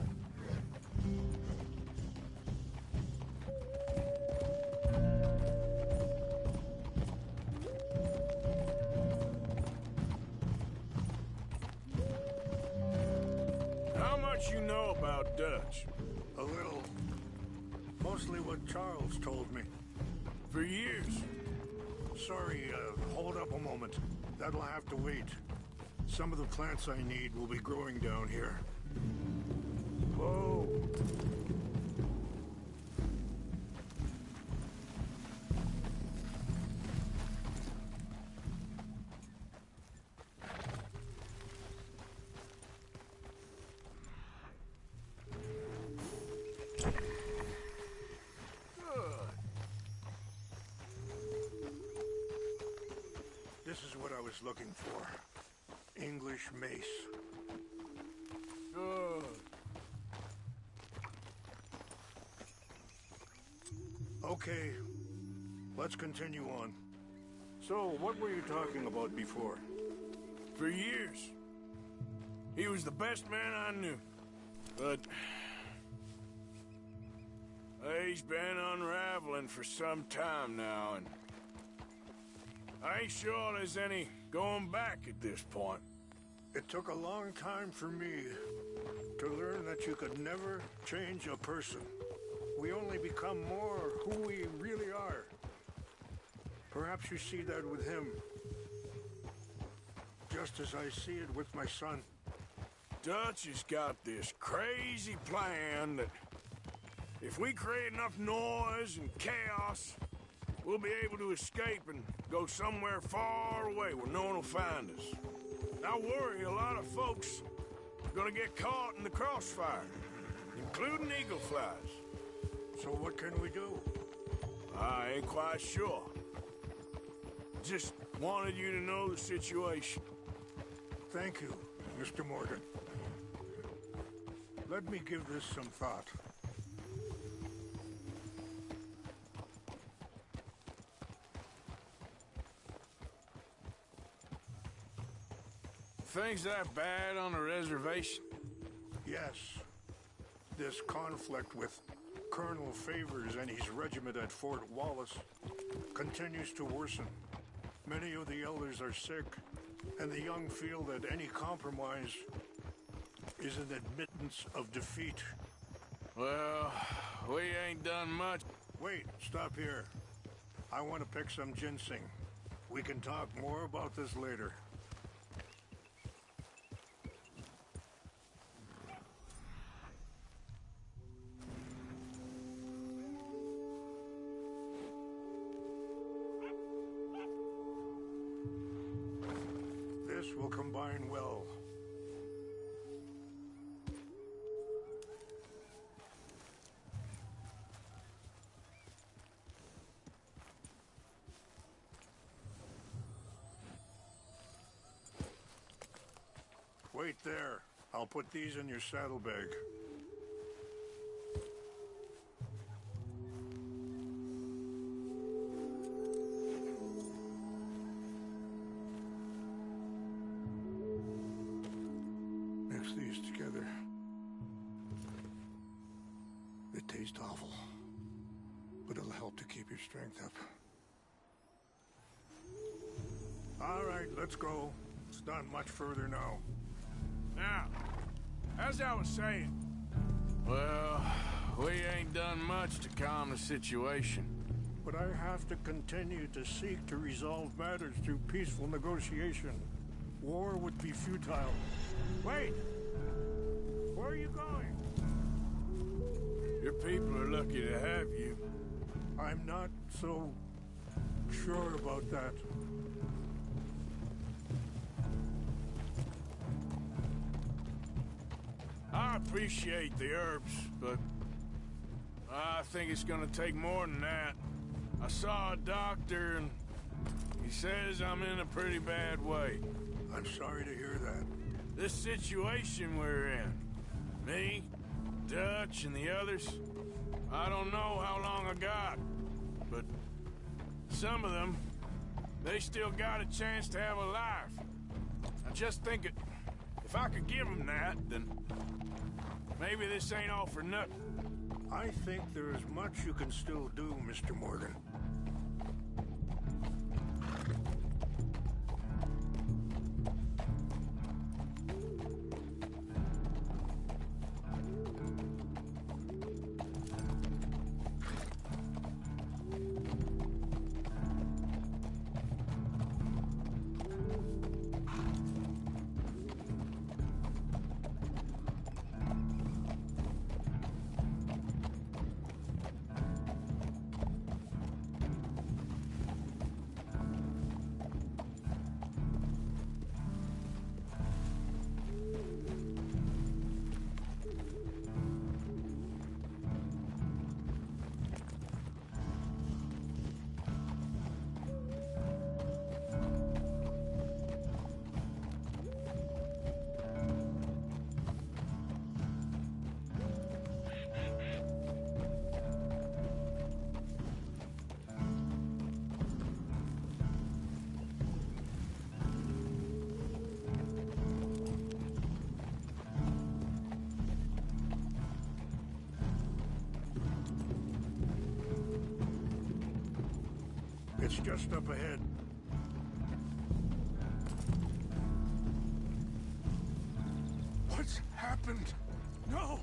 How much you know about Dutch?
A little. Mostly what Charles told me.
For years.
Sorry, hold up a moment. That'll have to wait. Some of the plants I need will be growing down here. Whoa! This is what I was looking for. English mace.
Good.
Okay, let's continue on. So, what were you talking about before?
For years. He was the best man I knew. But he's been unraveling for some time now, and I ain't sure there's any going back at this point.
It took a long time for me to learn that you could never change a person. We only become more who we really are. Perhaps you see that with him, just as I see it with my son.
Dutch has got this crazy plan that if we create enough noise and chaos, we'll be able to escape and go somewhere far away where no one will find us. I worry a lot of folks are gonna get caught in the crossfire, including eagle flies.
So what can we do?
I ain't quite sure. Just wanted you to know the situation.
Thank you, Mr. Morgan. Let me give this some thought.
Things that bad on the reservation?
Yes. This conflict with Colonel Favors and his regiment at Fort Wallace continues to worsen. Many of the elders are sick, and the young feel that any compromise is an admittance of defeat.
Well, we ain't done much.
Wait, stop here. I want to pick some ginseng. We can talk more about this later. This will combine well. Wait there. I'll put these in your saddlebag. Mix these together. They taste awful, but it'll help to keep your strength up. All right, let's go.
It's not much further now.
Now, as I was saying...
Well, we ain't done much to calm the situation.
But I have to continue to seek to resolve matters through peaceful negotiation. War would be futile.
Wait! Where are you going?
Your people are lucky to have you.
I'm not so sure about that.
I appreciate the herbs, but I think it's gonna take more than that. I saw a doctor and he says I'm in a pretty bad way.
I'm sorry to hear that.
This situation we're in, me, Dutch, and the others, I don't know how long I got, but some of them, they still got a chance to have a life. I just think if I could give them that, then maybe this ain't all for nothing.
I think there is much you can still do, Mr. Morgan. It's just up ahead.
What's happened? No!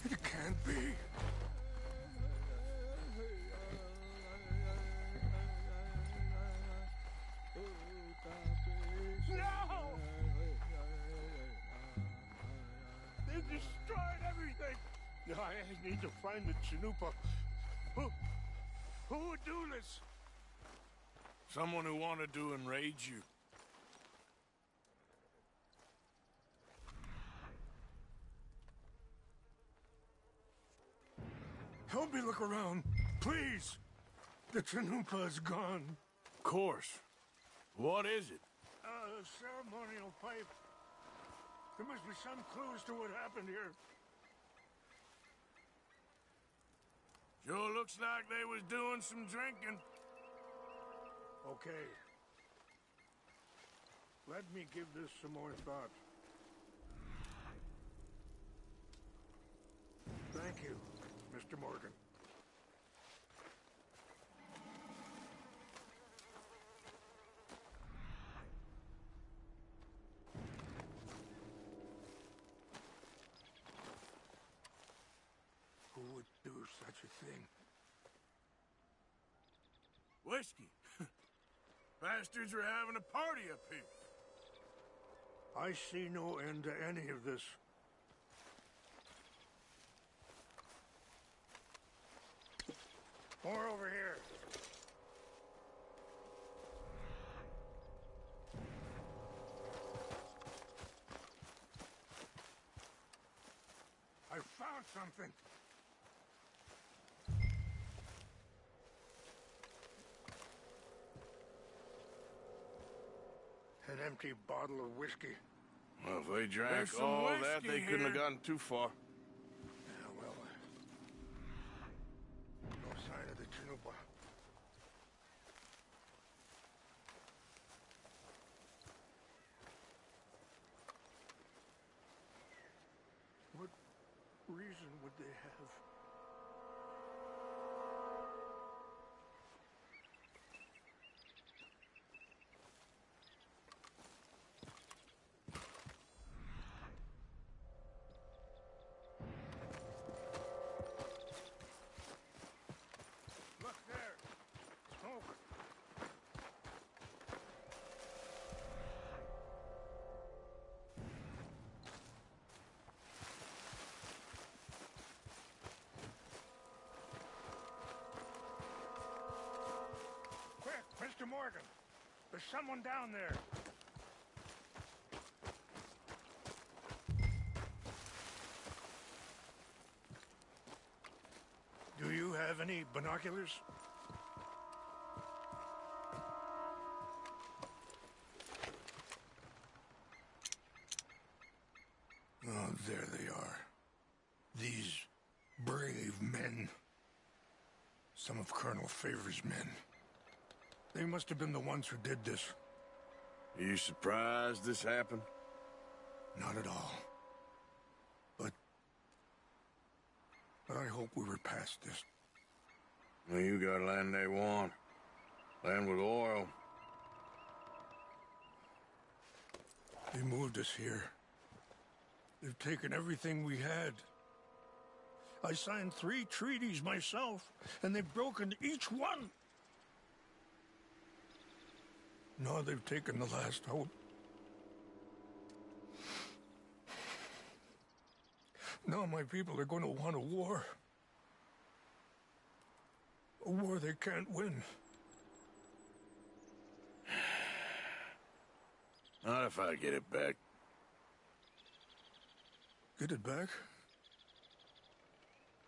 It can't be.
No! They destroyed everything! I need to find the Chanupa. Who would do this?
Someone who wanted to enrage you.
Help me look around, please. The Chanupa is gone.
Of course. What is it?
A ceremonial pipe. There must be some clues to what happened here.
Sure looks like they was doing some drinking.
Okay. Let me give this some more thought. Thank you, Mr. Morgan. Who would do such a thing?
Whiskey. Bastards are having a party up here.
I see no end to any of this. More over here.
I found something.
An empty bottle of whiskey.
Well, if they drank
There's some
all that,
whiskey
they couldn't have
here.
gotten too far.
Yeah, well, no sign of the Chanupa. What reason would they have?
Morgan. There's someone down there. Do you have any binoculars? Oh, there they are. These brave men. Some of Colonel Favor's men. They must have been the ones who did this.
Are you surprised this happened?
Not at all. But I hope we were past this.
Well, you got land they want. Land with oil.
They moved us here. They've taken everything we had. I signed 3 treaties myself, and they've broken each one. Now they've taken the last hope. Now my people are going to want a war. A war they can't win.
Not if I get it back.
Get it back?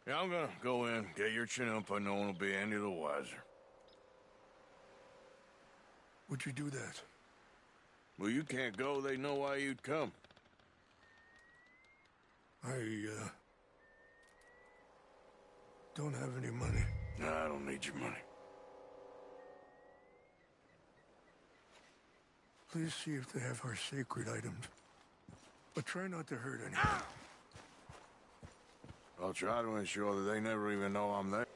Yeah, I'm gonna go in, get your Chinook, but no one will be any the wiser.
Would you do that?
Well, you can't go. They know why you'd come.
I don't have any money.
No, I don't need your money.
Please see if they have our sacred items. But try not to hurt anyone.
I'll try to ensure that they never even know I'm there.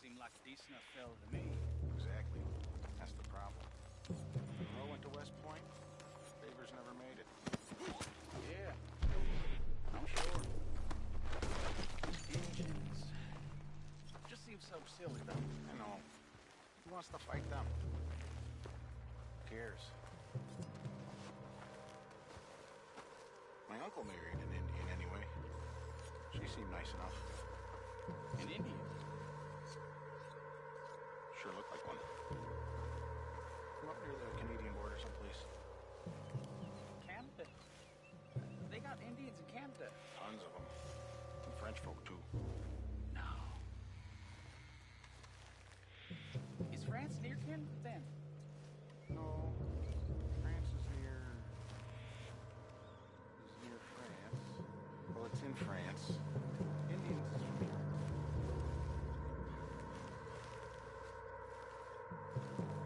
Seemed like a decent enough fella to me. Exactly. That's the problem. Earl went to West Point. Favors never made it. Yeah. I'm sure. Engines. Just seems so silly, though. I know. Who wants to fight them? Who cares? My uncle married an Indian anyway. She seemed nice enough. An Indian? Sure looked like one. From up near the Canadian border someplace. Canada? Tin Thin. No, France is near France. Well, it's in France. Indians is from here.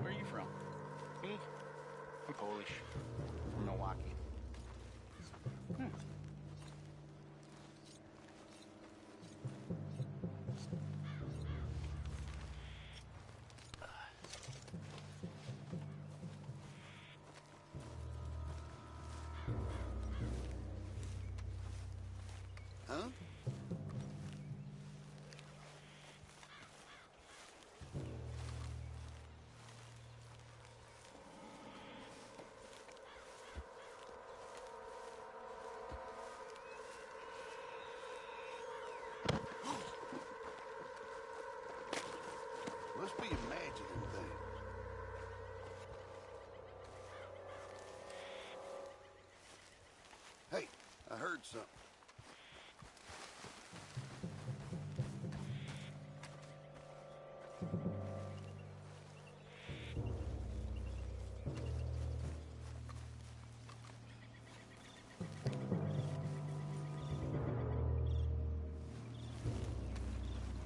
Where are you from? Me? I'm Polish. From Milwaukee.
Huh? Must be imagining things. Hey, I heard something.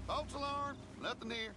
False alarm, nothing here.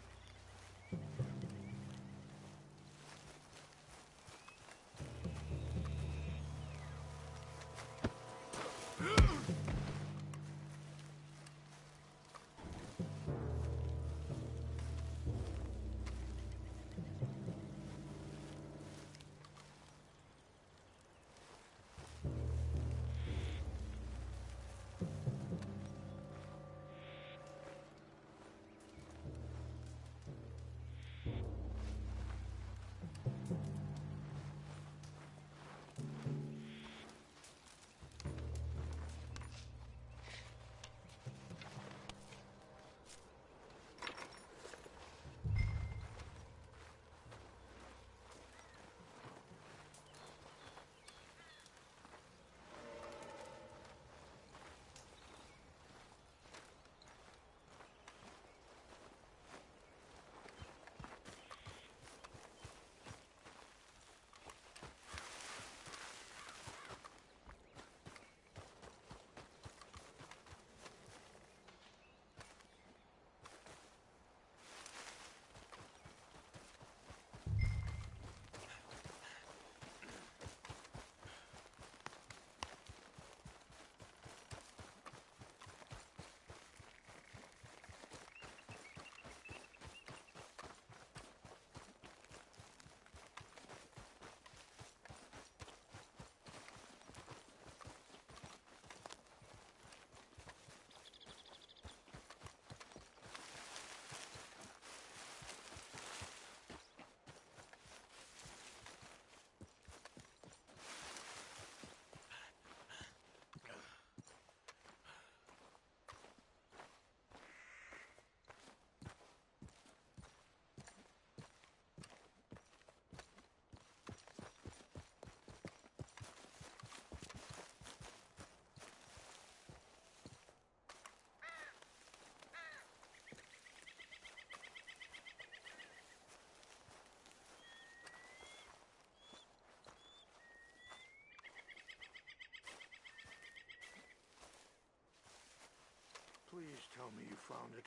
Please tell me you found it.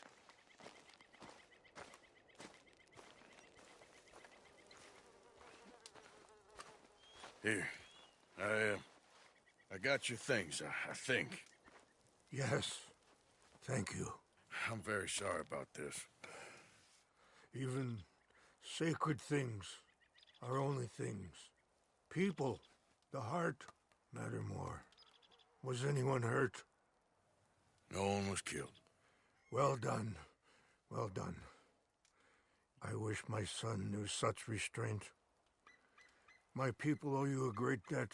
Here. I got your things, I think.
Yes. Thank you.
I'm very sorry about this.
Even sacred things are only things. People, the heart, matter more. Was anyone hurt?
No one was killed.
Well done. Well done. I wish my son knew such restraint. My people owe you a great debt,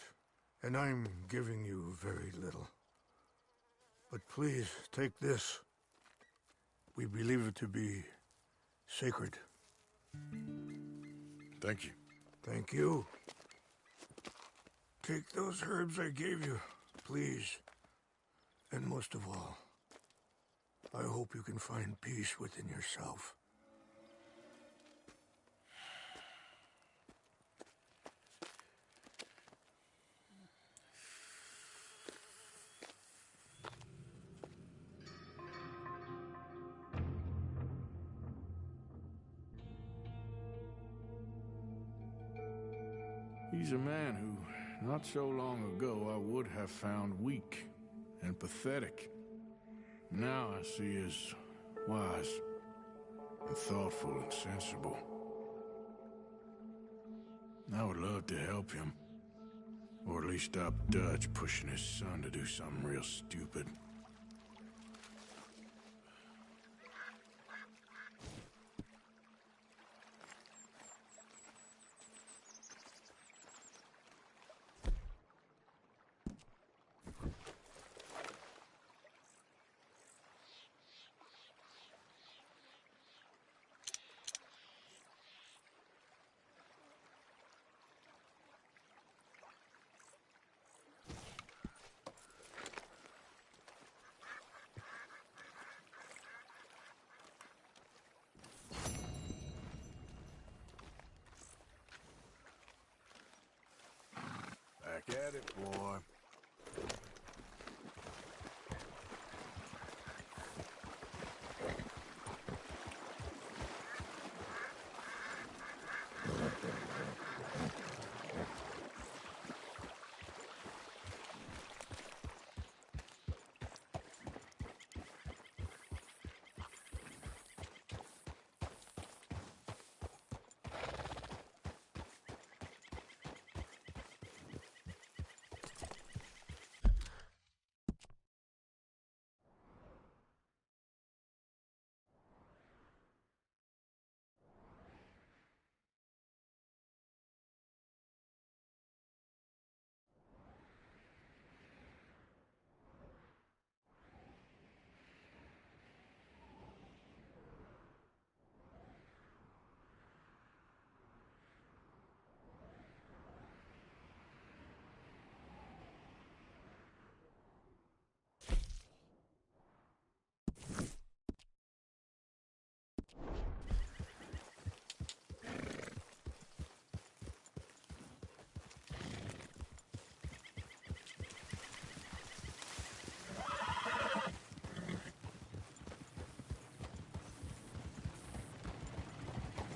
and I'm giving you very little. But please, take this. We believe it to be sacred.
Thank you.
Thank you. Take those herbs I gave you, please. And most of all, I hope you can find peace within yourself.
He's a man who, not so long ago, I would have found weak and pathetic. Now I see as wise and thoughtful and sensible. I would love to help him. Or at least stop Dutch pushing his son to do something real stupid. Back at it, boy.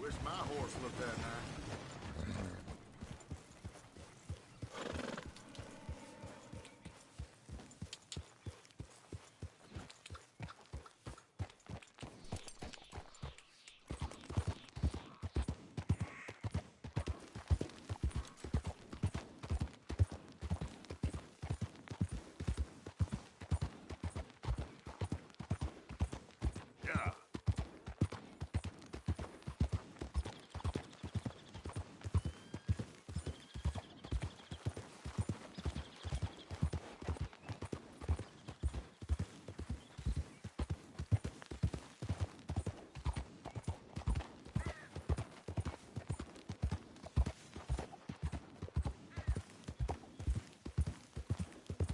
Wish my horse looked that nice.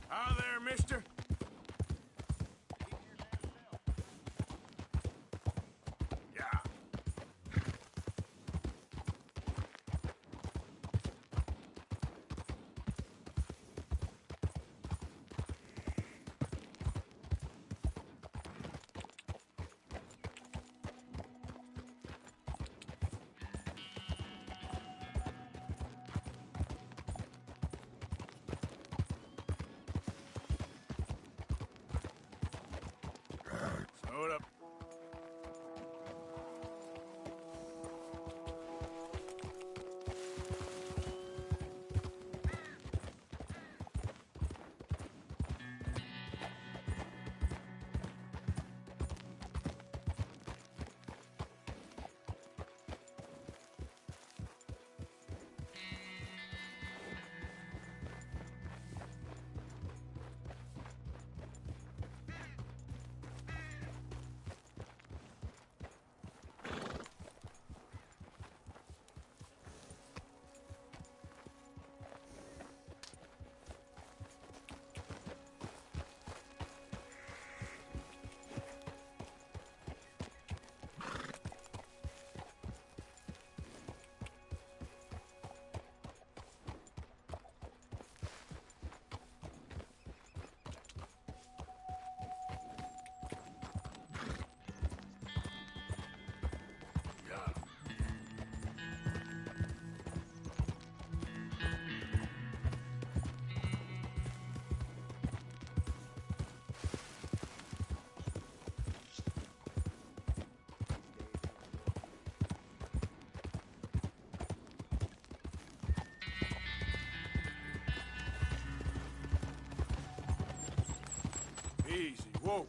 Hi there, mister. Yeah. Hold up. Easy. Whoa.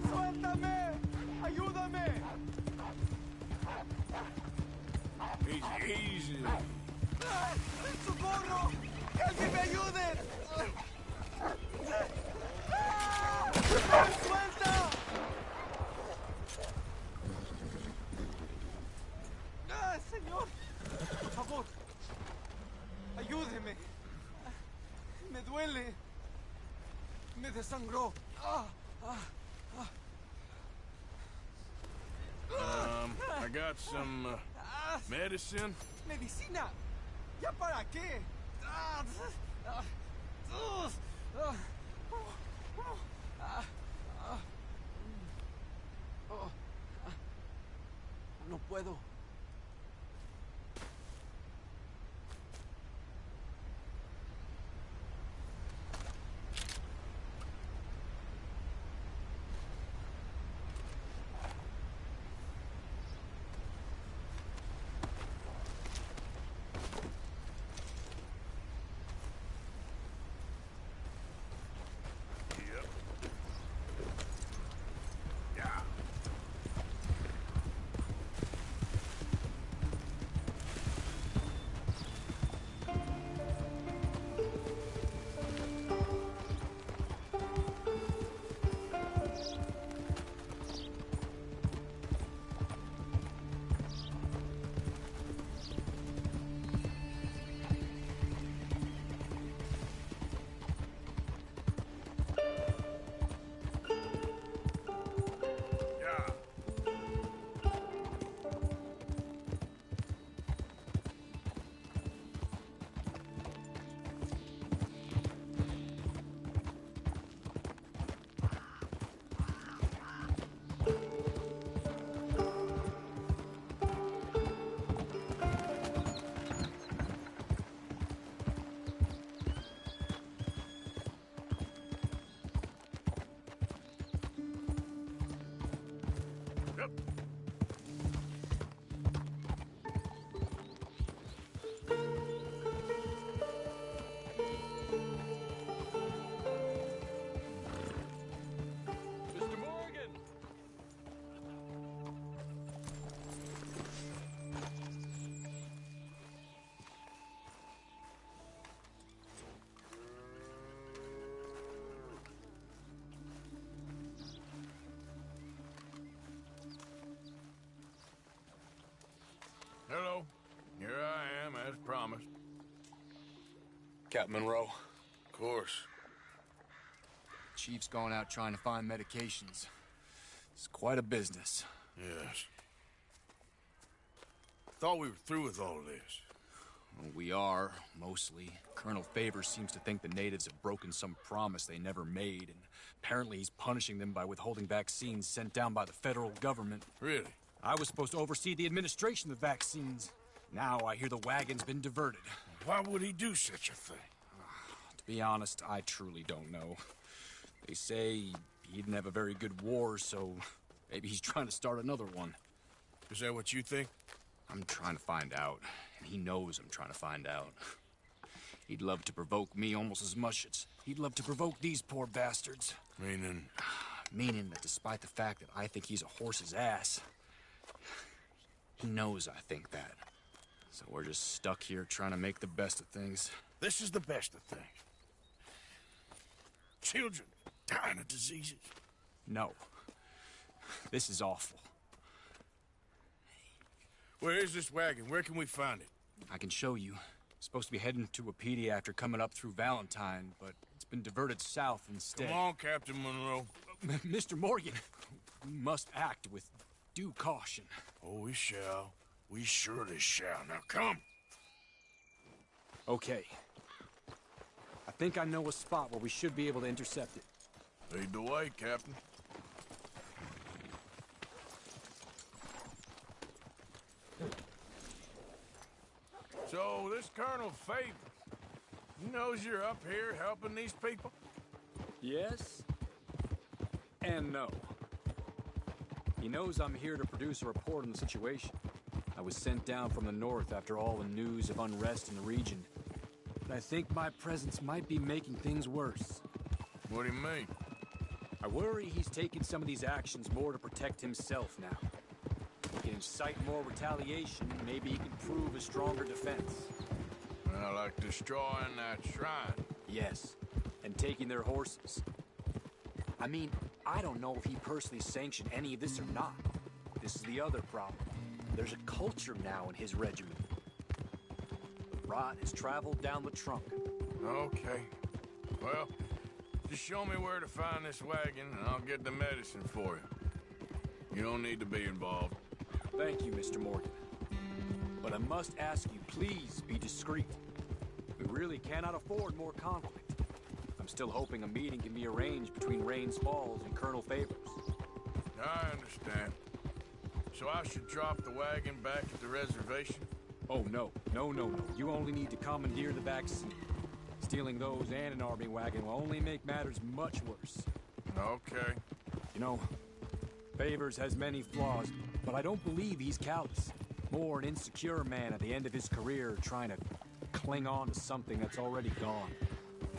¡Suéltame! ¡Ayúdame!
Easy.
¡Socorro! ¡Que alguien me ayude! ¡Suelta! Señor, por favor, ayúdeme. Me duele. Me desangró.
I got some medicine.
¿Medicina? ¿Ya para qué?
No puedo.
Hello. Here I am, as promised.
Captain Monroe.
Of course.
Chief's going out trying to find medications. It's quite a business.
Yes. Thought we were through with all this.
Well, we are, mostly. Colonel Favors seems to think the natives have broken some promise they never made, and apparently he's punishing them by withholding vaccines sent down by the federal government.
Really?
I was supposed to oversee the administration of the vaccines. Now I hear the wagon's been diverted.
Why would he do such a thing?
To be honest, I truly don't know. They say he didn't have a very good war, so maybe he's trying to start another one.
Is that what you think?
I'm trying to find out, and he knows I'm trying to find out. He'd love to provoke me almost as much as he'd love to provoke these poor bastards.
Meaning?
Meaning that despite the fact that I think he's a horse's ass, he knows I think that. So we're just stuck here trying to make the best of things.
This is the best of things. Children dying of diseases.
No. This is awful.
Where is this wagon? Where can we find it?
I can show you. Supposed to be heading to Wapiti after coming up through Valentine, but it's been diverted south instead.
Come on, Captain Monroe.
Mr. Morgan, we must act with due caution.
Oh, we shall. We surely shall. Now, come.
Okay. I think I know a spot where we should be able to intercept it.
Lead the way, Captain. So, this Colonel Favors, he knows you're up here helping these people?
Yes. And no. He knows I'm here to produce a report on the situation. I was sent down from the north after all the news of unrest in the region. But I think my presence might be making things worse.
What do you mean?
I worry he's taking some of these actions more to protect himself now. He can incite more retaliation, maybe he can prove a stronger defense.
Well, like destroying that shrine.
Yes, and taking their horses. I mean, I don't know if he personally sanctioned any of this or not. This is the other problem. There's a culture now in his regiment. The rot has traveled down the trunk.
Okay. Well, just show me where to find this wagon, and I'll get the medicine for you. You don't need to be involved.
Thank you, Mr. Morgan. But I must ask you, please be discreet. We really cannot afford more conflict. I'm still hoping a meeting can be arranged between Rains Falls and Colonel Favors.
I understand. So I should drop the wagon back at the reservation?
Oh, no. No. You only need to commandeer the back seat. Stealing those and an army wagon will only make matters much worse.
Okay.
You know, Favors has many flaws, but I don't believe he's callous. More an insecure man at the end of his career trying to cling on to something that's already gone.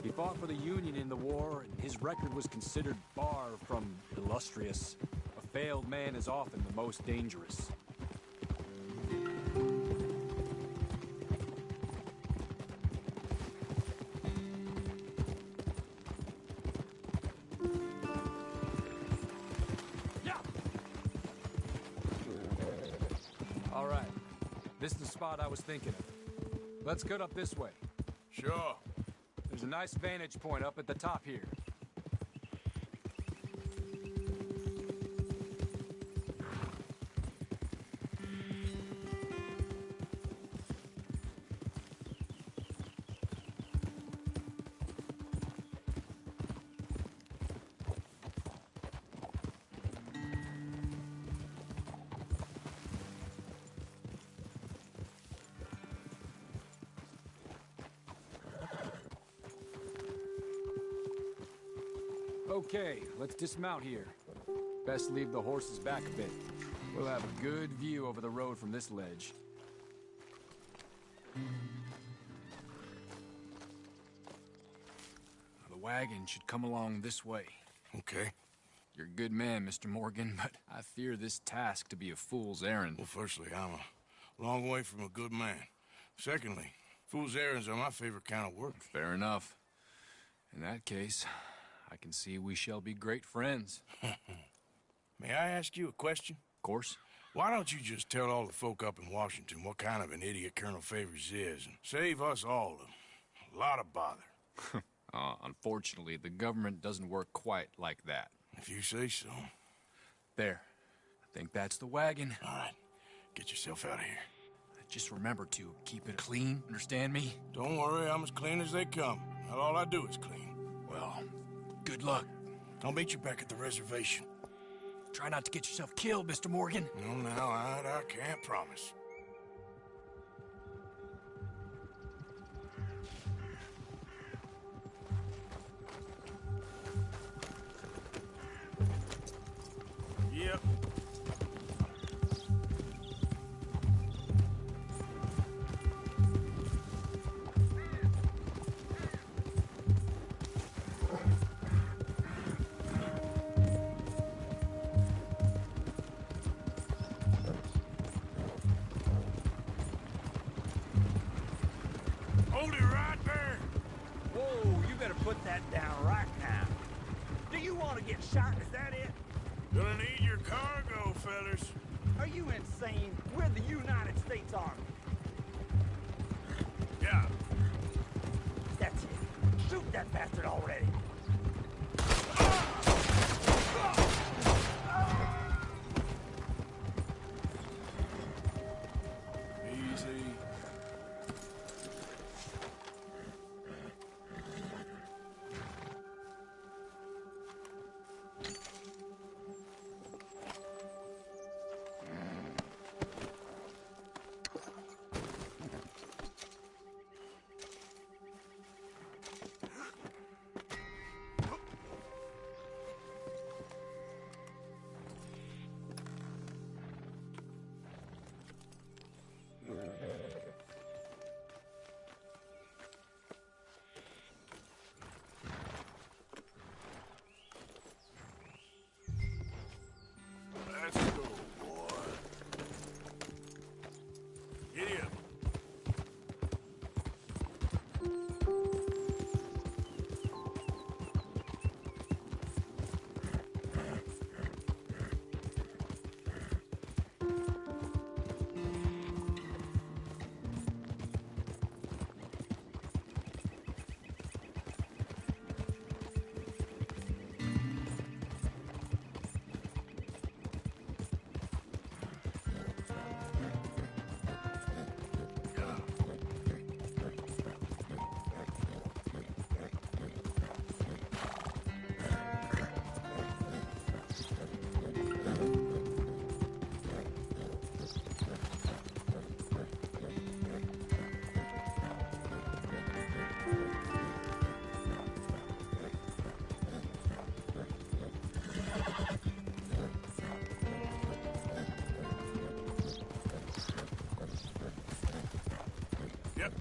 He fought for the Union in the war, and his record was considered far from illustrious. A failed man is often the most dangerous. All right. This is the spot I was thinking of. Let's cut up this way.
Sure.
There's a nice vantage point up at the top here. Okay, let's dismount here. Best leave the horses back a bit. We'll have a good view over the road from this ledge. The wagon should come along this way.
Okay.
You're a good man, Mr. Morgan, but I fear this task to be a fool's errand.
Well, firstly, I'm a long way from a good man. Secondly, fool's errands are my favorite kind of work.
Fair enough. In that case, I can see we shall be great friends.
May I ask you a question?
Of course.
Why don't you just tell all the folk up in Washington what kind of an idiot Colonel Favors is and save us all a lot of bother?
Unfortunately, the government doesn't work quite like that.
If you say so.
There. I think that's the wagon.
All right. Get yourself out of here.
Just remember to keep it clean, understand me?
Don't worry, I'm as clean as they come. Not all I do is clean.
Well, good luck.
I'll meet you back at the reservation.
Try not to get yourself killed, Mr. Morgan.
No, now, I can't promise.
Yep.
Hold it right there!
Whoa, you better put that down right now. Do you want to get shot? Is that it?
Gonna need your cargo, fellas.
Are you insane? We're the United States Army.
Yeah.
That's it. Shoot that bastard already.
Easy.
Yep.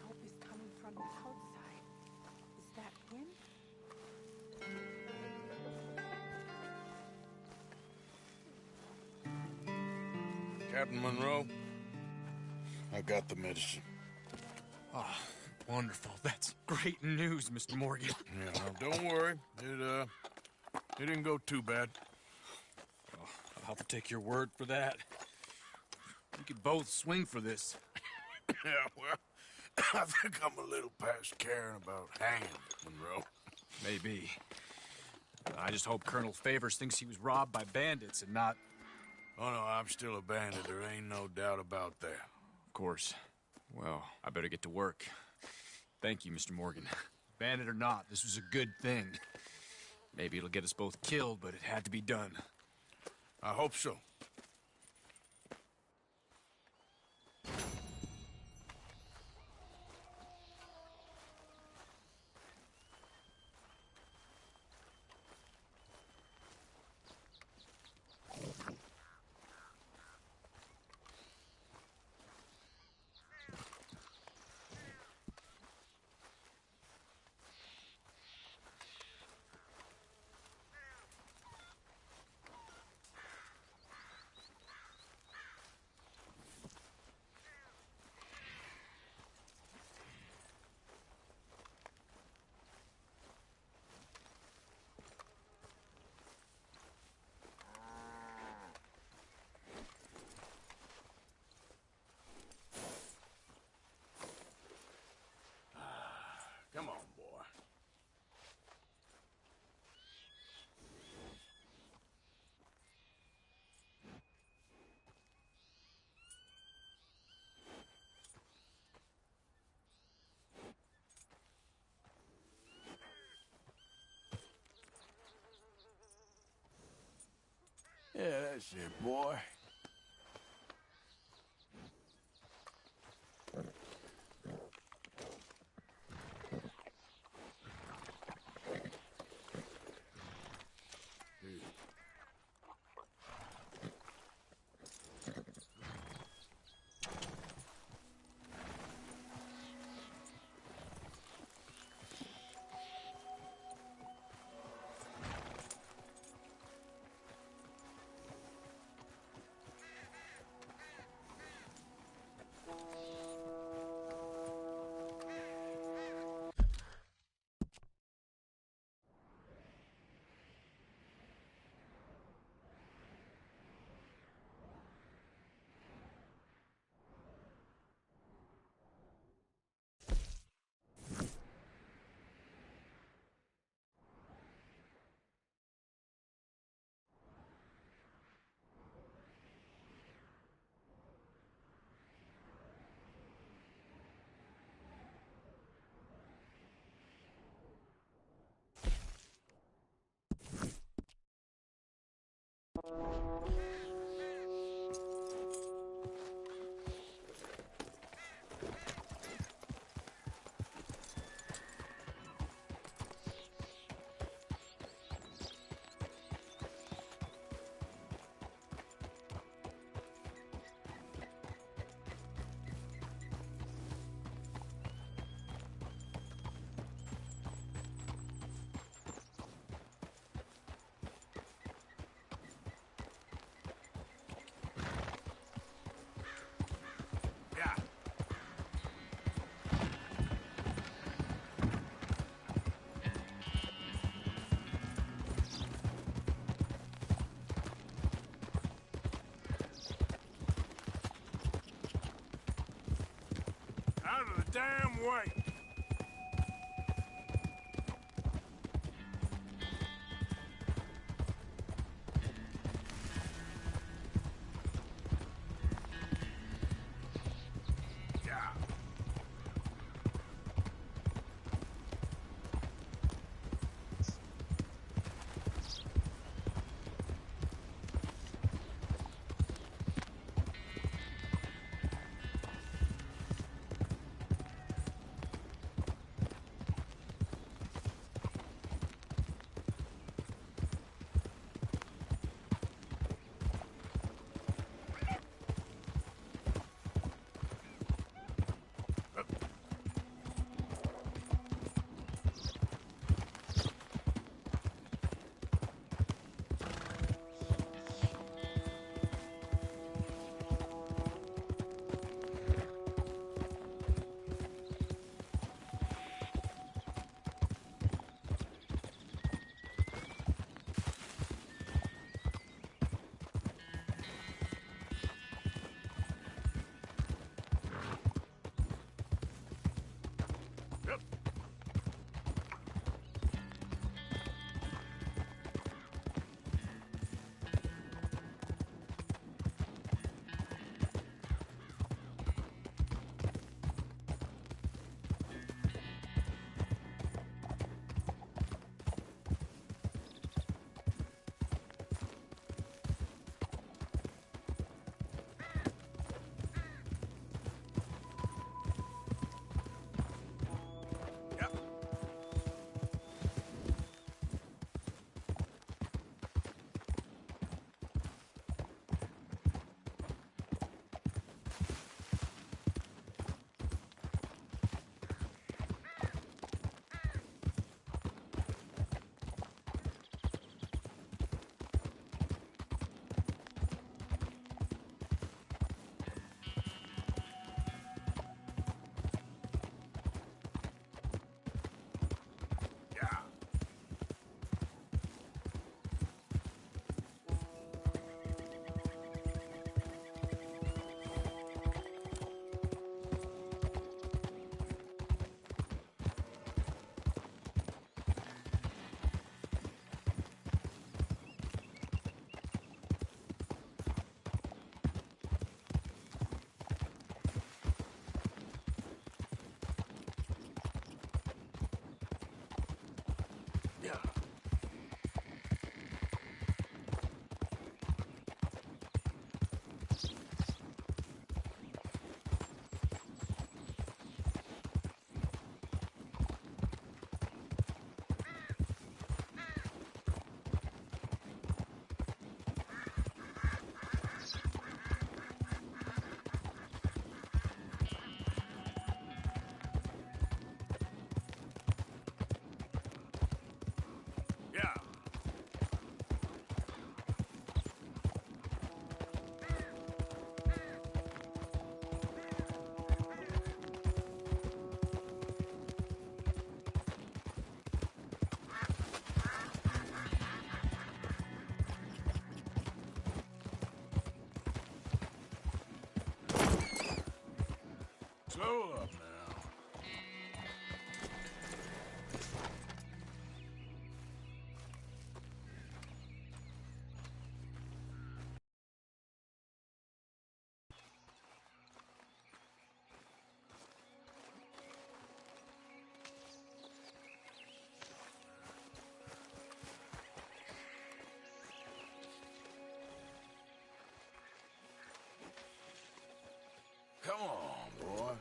Hope is coming from the outside. Is that him?
Captain Monroe, I got the medicine.
Oh, wonderful. That's great news, Mr. Morgan.
Yeah, now, don't worry. It didn't go too bad.
Oh, I'll have to take your word for that. We could both swing for this.
Yeah, well, I think I'm a little past caring about hanging, Monroe.
Maybe. I just hope Colonel Favors thinks he was robbed by bandits and not...
Oh, no, I'm still a bandit. There ain't no doubt about that.
Of course. Well, I better get to work. Thank you, Mr. Morgan. Bandit or not, this was a good thing. Maybe it'll get us both killed, but it had to be done.
I hope so. Come on, boy.
Yeah, that's it, boy.
damn way! Slow up now. Come on, boy.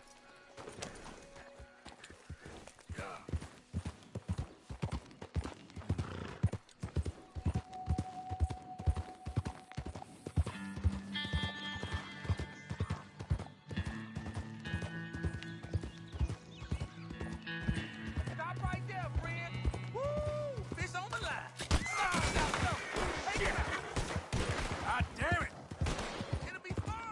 Stop right there, friend. Woo! Fish on the line. Stop, stop, stop. Take it out.
God damn it!
It'll be fun.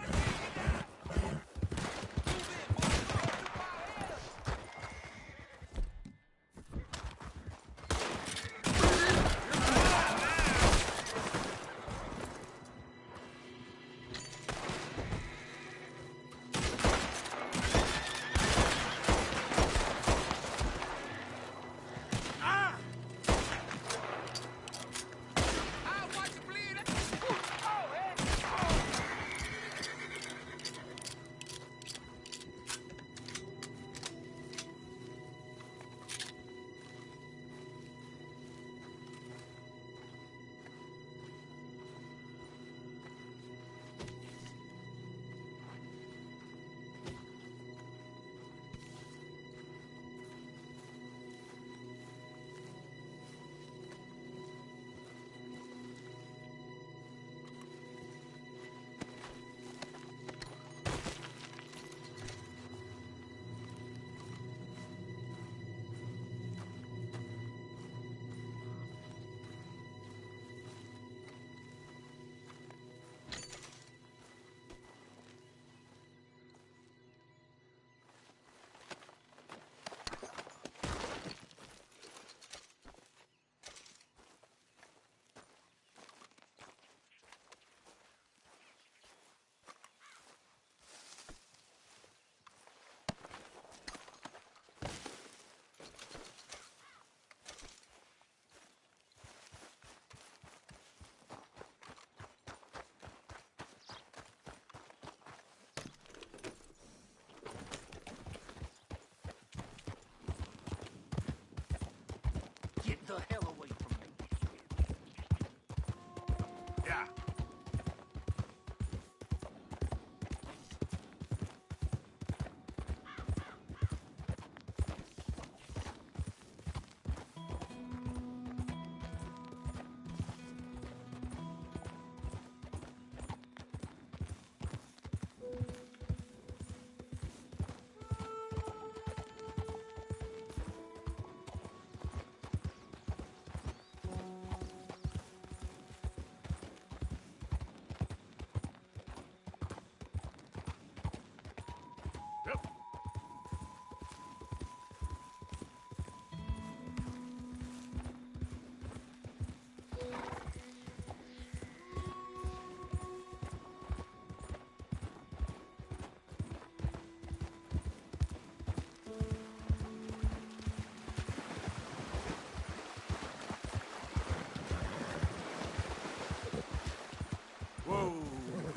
Whoa,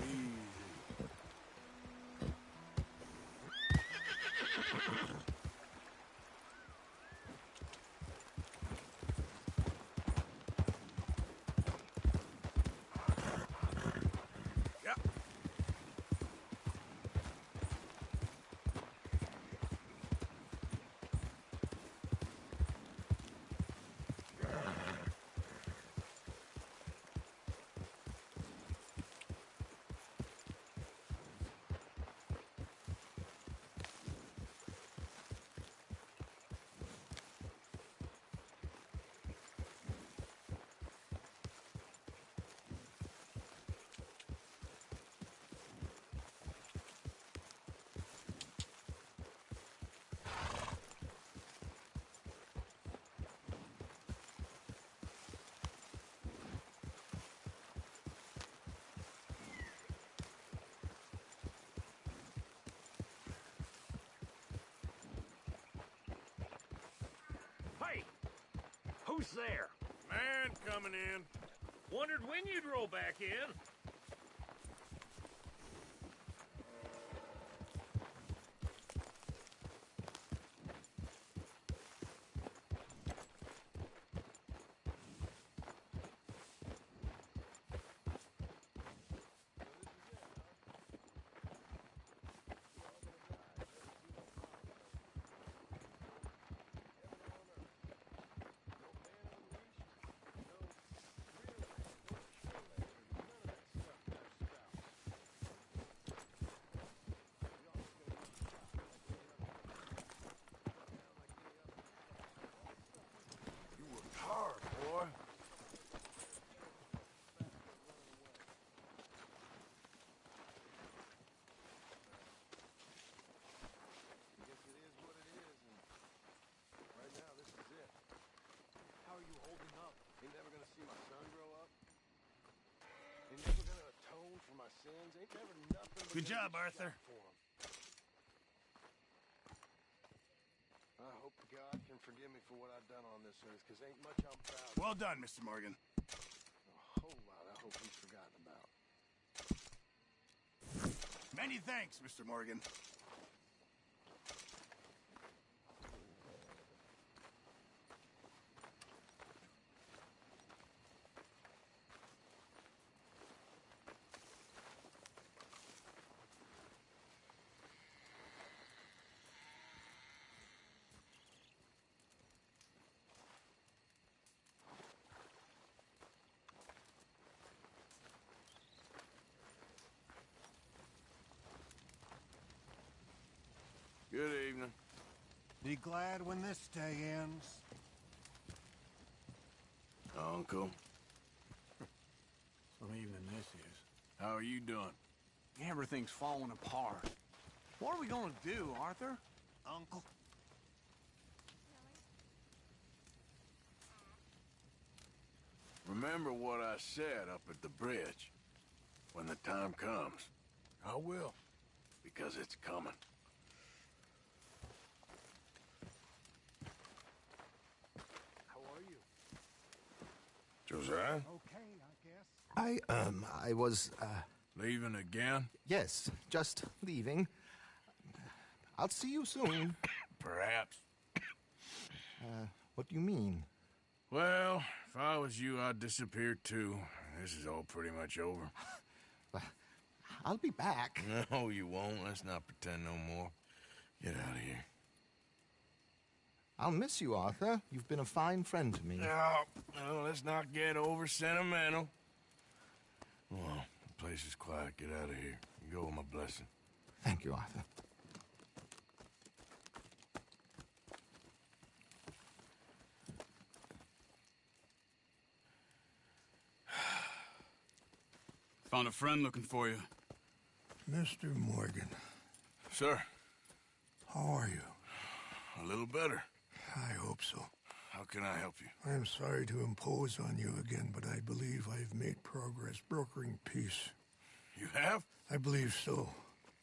easy. Yeah.
Hey! Who's there?
Man coming in.
Wondered when you'd roll back in.
You worked hard, boy.
I guess it is what it is, and right now this is it. How are you holding up? Ain't never gonna see my son grow up. Ain't never gonna atone for my sins. Ain't never nothing but
Good
gonna
job,
get
Arthur.
shot for 'em. I hope God can forgive me for what I've done on this earth, 'cause ain't much I'm proud of.
Well done, Mr. Morgan.
A whole lot I hope he's forgotten about.
Many thanks, Mr. Morgan. Good evening.
Be glad when this day ends.
Uncle.
Some evening this is.
How are you doing?
Everything's falling apart. What are we gonna do, Arthur?
Uncle.
Remember what I said up at the bridge. When the time comes.
I will.
Because it's coming.
How are you?
Josiah?
Okay, I guess. I was,
Leaving again?
yes, just leaving. I'll see you soon.
Perhaps.
What do you mean?
Well, if I was you, I'd disappear too. This is all pretty much over.
I'll be back.
No, you won't. Let's not pretend no more. Get out of here.
I'll miss you, Arthur. You've been a fine friend to me.
No, let's not get over sentimental. Well, the place is quiet. Get out of here. You go with my blessing.
Thank you, Arthur.
Found a friend looking for you.
Mr. Morgan.
Sir.
How are you?
A little better.
I hope so.
How can I help you?
I am sorry to impose on you again, but I believe I have made progress brokering peace.
You have?
I believe so.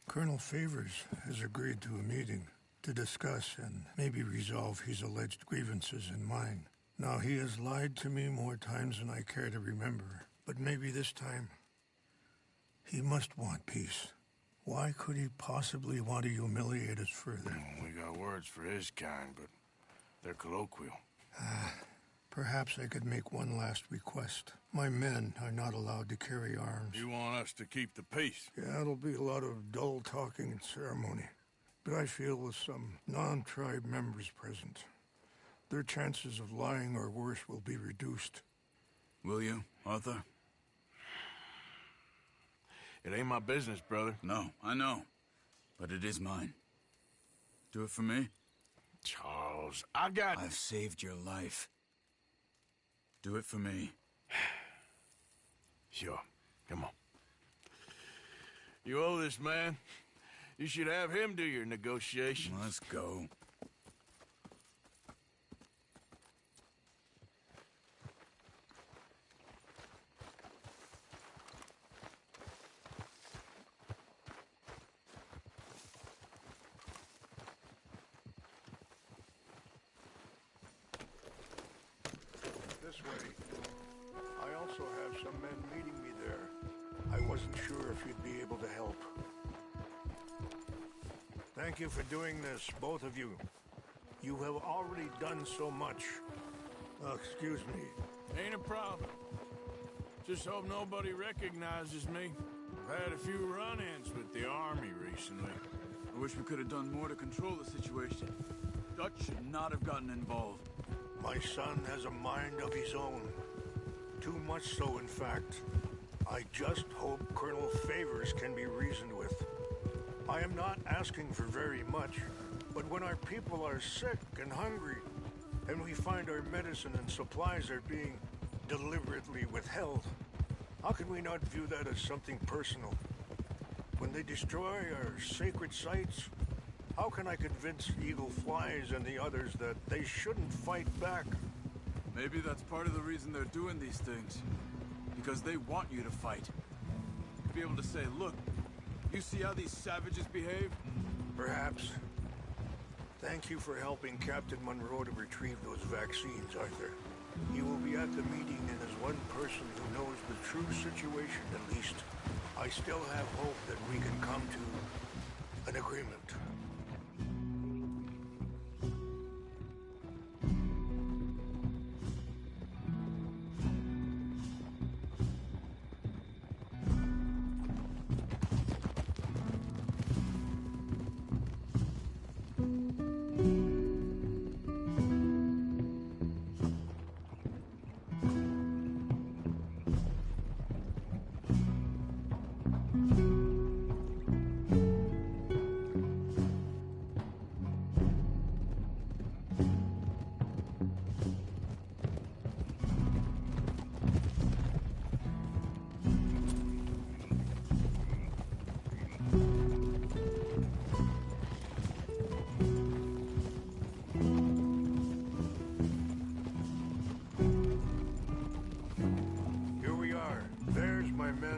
Colonel Favors has agreed to a meeting to discuss and maybe resolve his alleged grievances and mine. Now, he has lied to me more times than I care to remember, but maybe this time he must want peace. Why could he possibly want to humiliate us further?
We got words for his kind, but they're colloquial.
Perhaps I could make one last request. My men are not allowed to carry arms.
You want us to keep the peace?
Yeah, it'll be a lot of dull talking and ceremony. But I feel with some non-tribe members present, their chances of lying or worse will be reduced.
Will you, Arthur? It ain't my business, brother. No, I know. But it is mine. Do it for me? Charles, I've saved your life. Do it for me. Sure. Come on. You owe this man. You should have him do your negotiations. Let's go.
This way. I also have some men meeting me there. I wasn't sure if you'd be able to help. Thank you for doing this, both of you. You have already done so much. Excuse me.
Ain't a problem. Just hope nobody recognizes me. I've had a few run-ins with the army recently. I wish we could have done more to control the situation. Dutch should not have gotten involved.
My son has a mind of his own. Too much so, in fact. I just hope Colonel Favors can be reasoned with. I am not asking for very much, but when our people are sick and hungry, and we find our medicine and supplies are being deliberately withheld, how can we not view that as something personal? When they destroy our sacred sites, how can I convince Eagle Flies and the others that they shouldn't fight back?
Maybe that's part of the reason they're doing these things. Because they want you to fight. To be able to say, look, you see how these savages behave?
Perhaps. Thank you for helping Captain Monroe to retrieve those vaccines, Arthur. He will be at the meeting, and as one person who knows the true situation, at least, I still have hope that we can come to an agreement.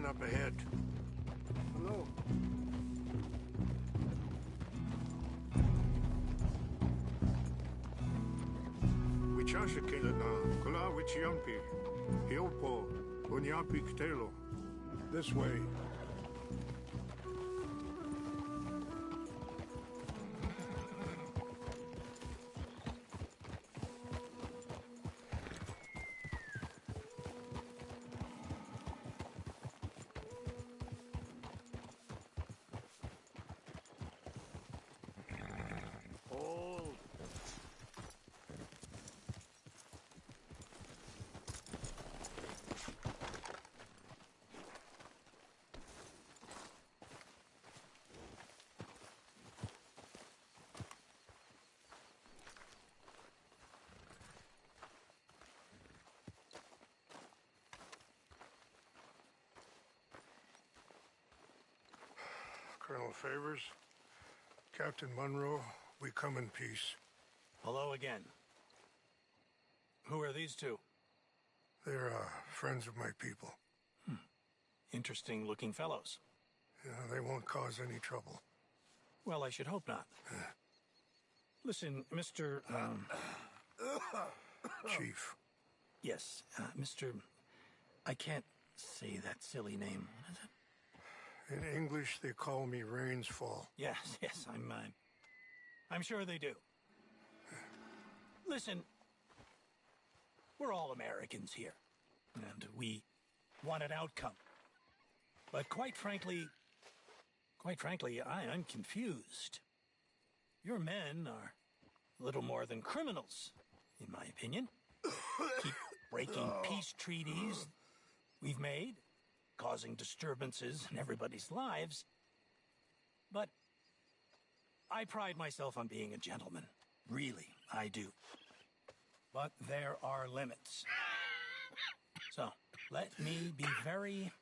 Up ahead. Hello. Wichashikela na kula wichiampi. Hiopo unyapi ktelo. This way. Colonel Favors. Captain Monroe, we come in peace.
Hello again. Who are these two?
They're friends of my people.
Interesting looking fellows.
Yeah, they won't cause any trouble.
Well, I should hope not. Listen, Mr.
Chief.
Yes, Mr. I can't say that silly name. What is it?
In English, they call me Rains Fall.
Yes, I'm sure they do. Listen, we're all Americans here, and we want an outcome. But quite frankly, I'm confused. Your men are little more than criminals, in my opinion. Keep breaking peace treaties we've made, causing disturbances in everybody's lives. But I pride myself on being a gentleman. Really, I do. But there are limits. So, let me be very...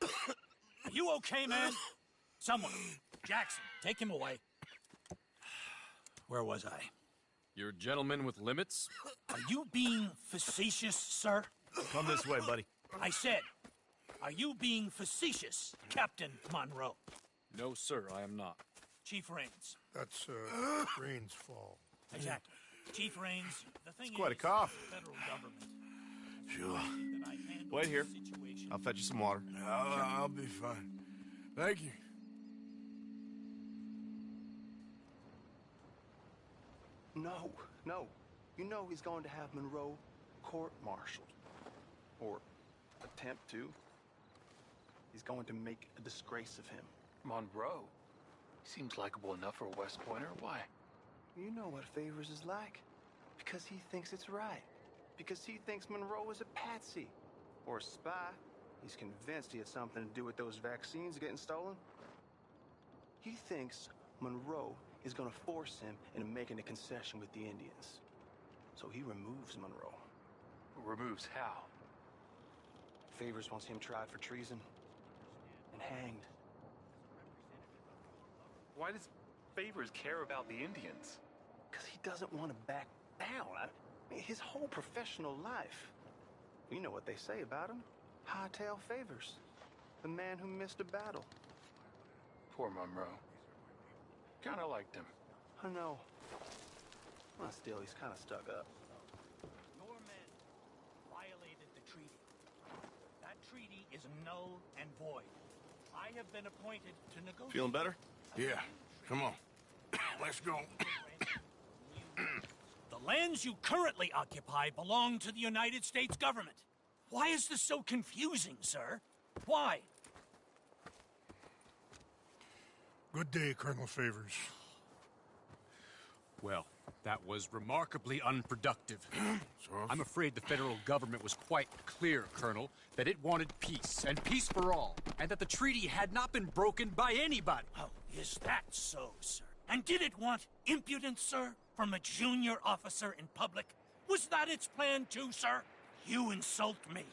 Are you okay, man? Someone. Jackson, take him away. Where was I?
You're a gentleman with limits?
Are you being facetious, sir?
Come this way, buddy.
I said, are you being facetious, Captain Monroe?
No, sir, I am not.
Chief Rains.
That's, Rains Fall.
Exactly. Chief Rains, the thing
It's quite a
is,
cough.
the federal government.
Sure.
That I handle
Wait here.
the situation.
I'll fetch you some water.
I'll be fine. Thank you.
No. You know he's going to have Monroe court-martialed. Or attempt to. He's going to make a disgrace of him.
Monroe? Seems likable enough for a West Pointer. Why?
You know what Favors is like. Because he thinks it's right. Because he thinks Monroe is a patsy. Or a spy. He's convinced he had something to do with those vaccines getting stolen. He thinks Monroe is going to force him into making a concession with the Indians. So he removes Monroe.
Removes how?
Favors wants him tried for treason and hanged.
Why does Favors care about the Indians?
Because he doesn't want to back down. I mean, his whole professional life. You know what they say about him. Hightail Favors. The man who missed a battle.
Poor Monroe. Kinda liked him.
I know. Well, still, he's kind of stuck up.
Your men violated the treaty. That treaty is null and void. I have been appointed to negotiate.
Feeling better?
Yeah, come on. Let's go.
The lands you currently occupy belong to the United States government. Why is this so confusing, sir? Why?
Good day, Colonel Favors.
Well, that was remarkably unproductive. I'm afraid the federal government was quite clear, Colonel, that it wanted peace, and peace for all, and that the treaty had not been broken by anybody.
Oh, is that so, sir? And did it want impudence, sir, from a junior officer in public? Was that its plan too, sir? You insult me.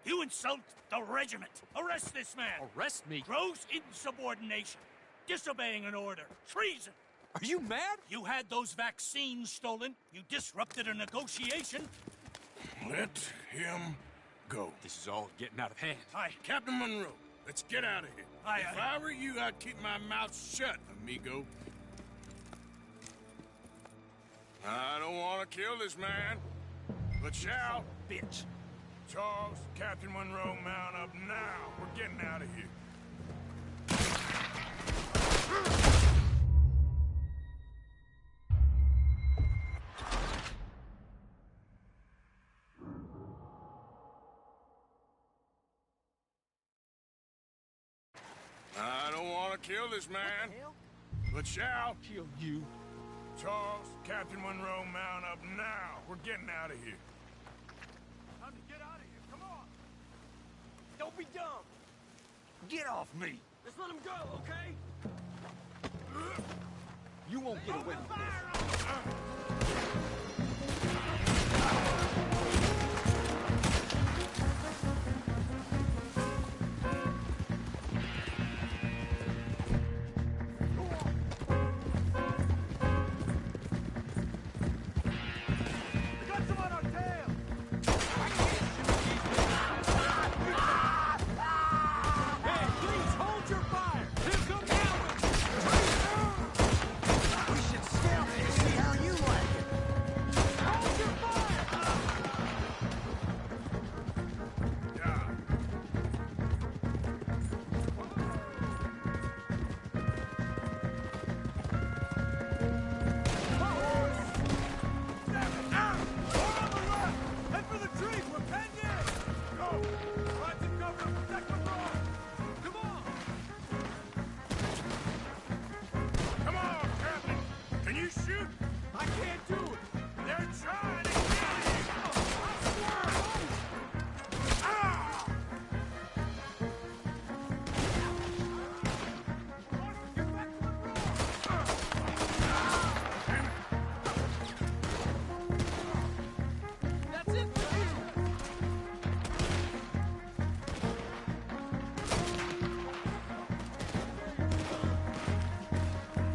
You insult the regiment. Arrest this man.
Arrest me?
Gross insubordination. Disobeying an order. Treason.
Are you mad?
You had those vaccines stolen. You disrupted a negotiation.
Let him go.
This is all getting out of hand.
Hi, Captain Monroe. Let's get out of here. If I were you, I'd keep my mouth shut, amigo. I don't want to kill this man, but shall.
Bitch.
Charles, Captain Monroe, mount up now. We're getting out of here. I don't want to kill this man, but shall.
Kill you.
Charles, Captain Monroe, mount up now. We're getting out of here.
Time to get out of here. Come on. Don't be dumb. Get off me. Just let him go, okay?
You won't get away with this.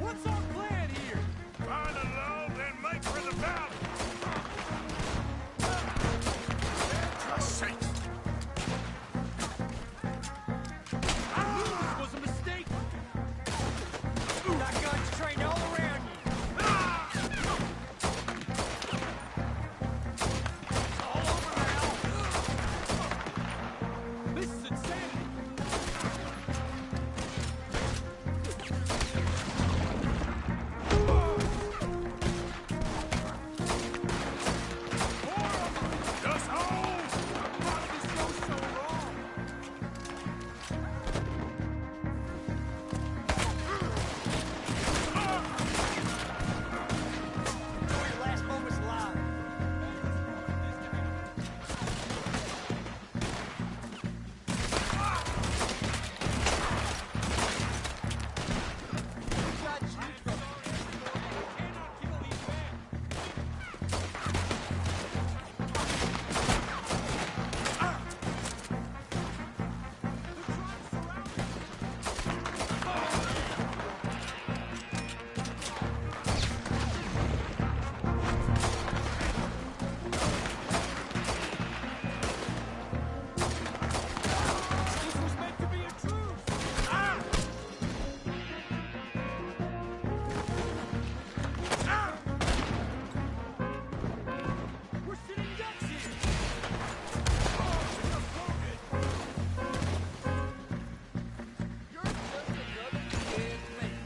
What's our plan here?
Find a lull, then make for the valley. For sakes.
This was a mistake. Got guns trained all around you. All over now. This is insanity.
Just hold!
How did this go so wrong? Your last moment's alive. We got you. Cannot kill these men. This was meant to be a truce. We're sitting ducks here. You're just another dead man.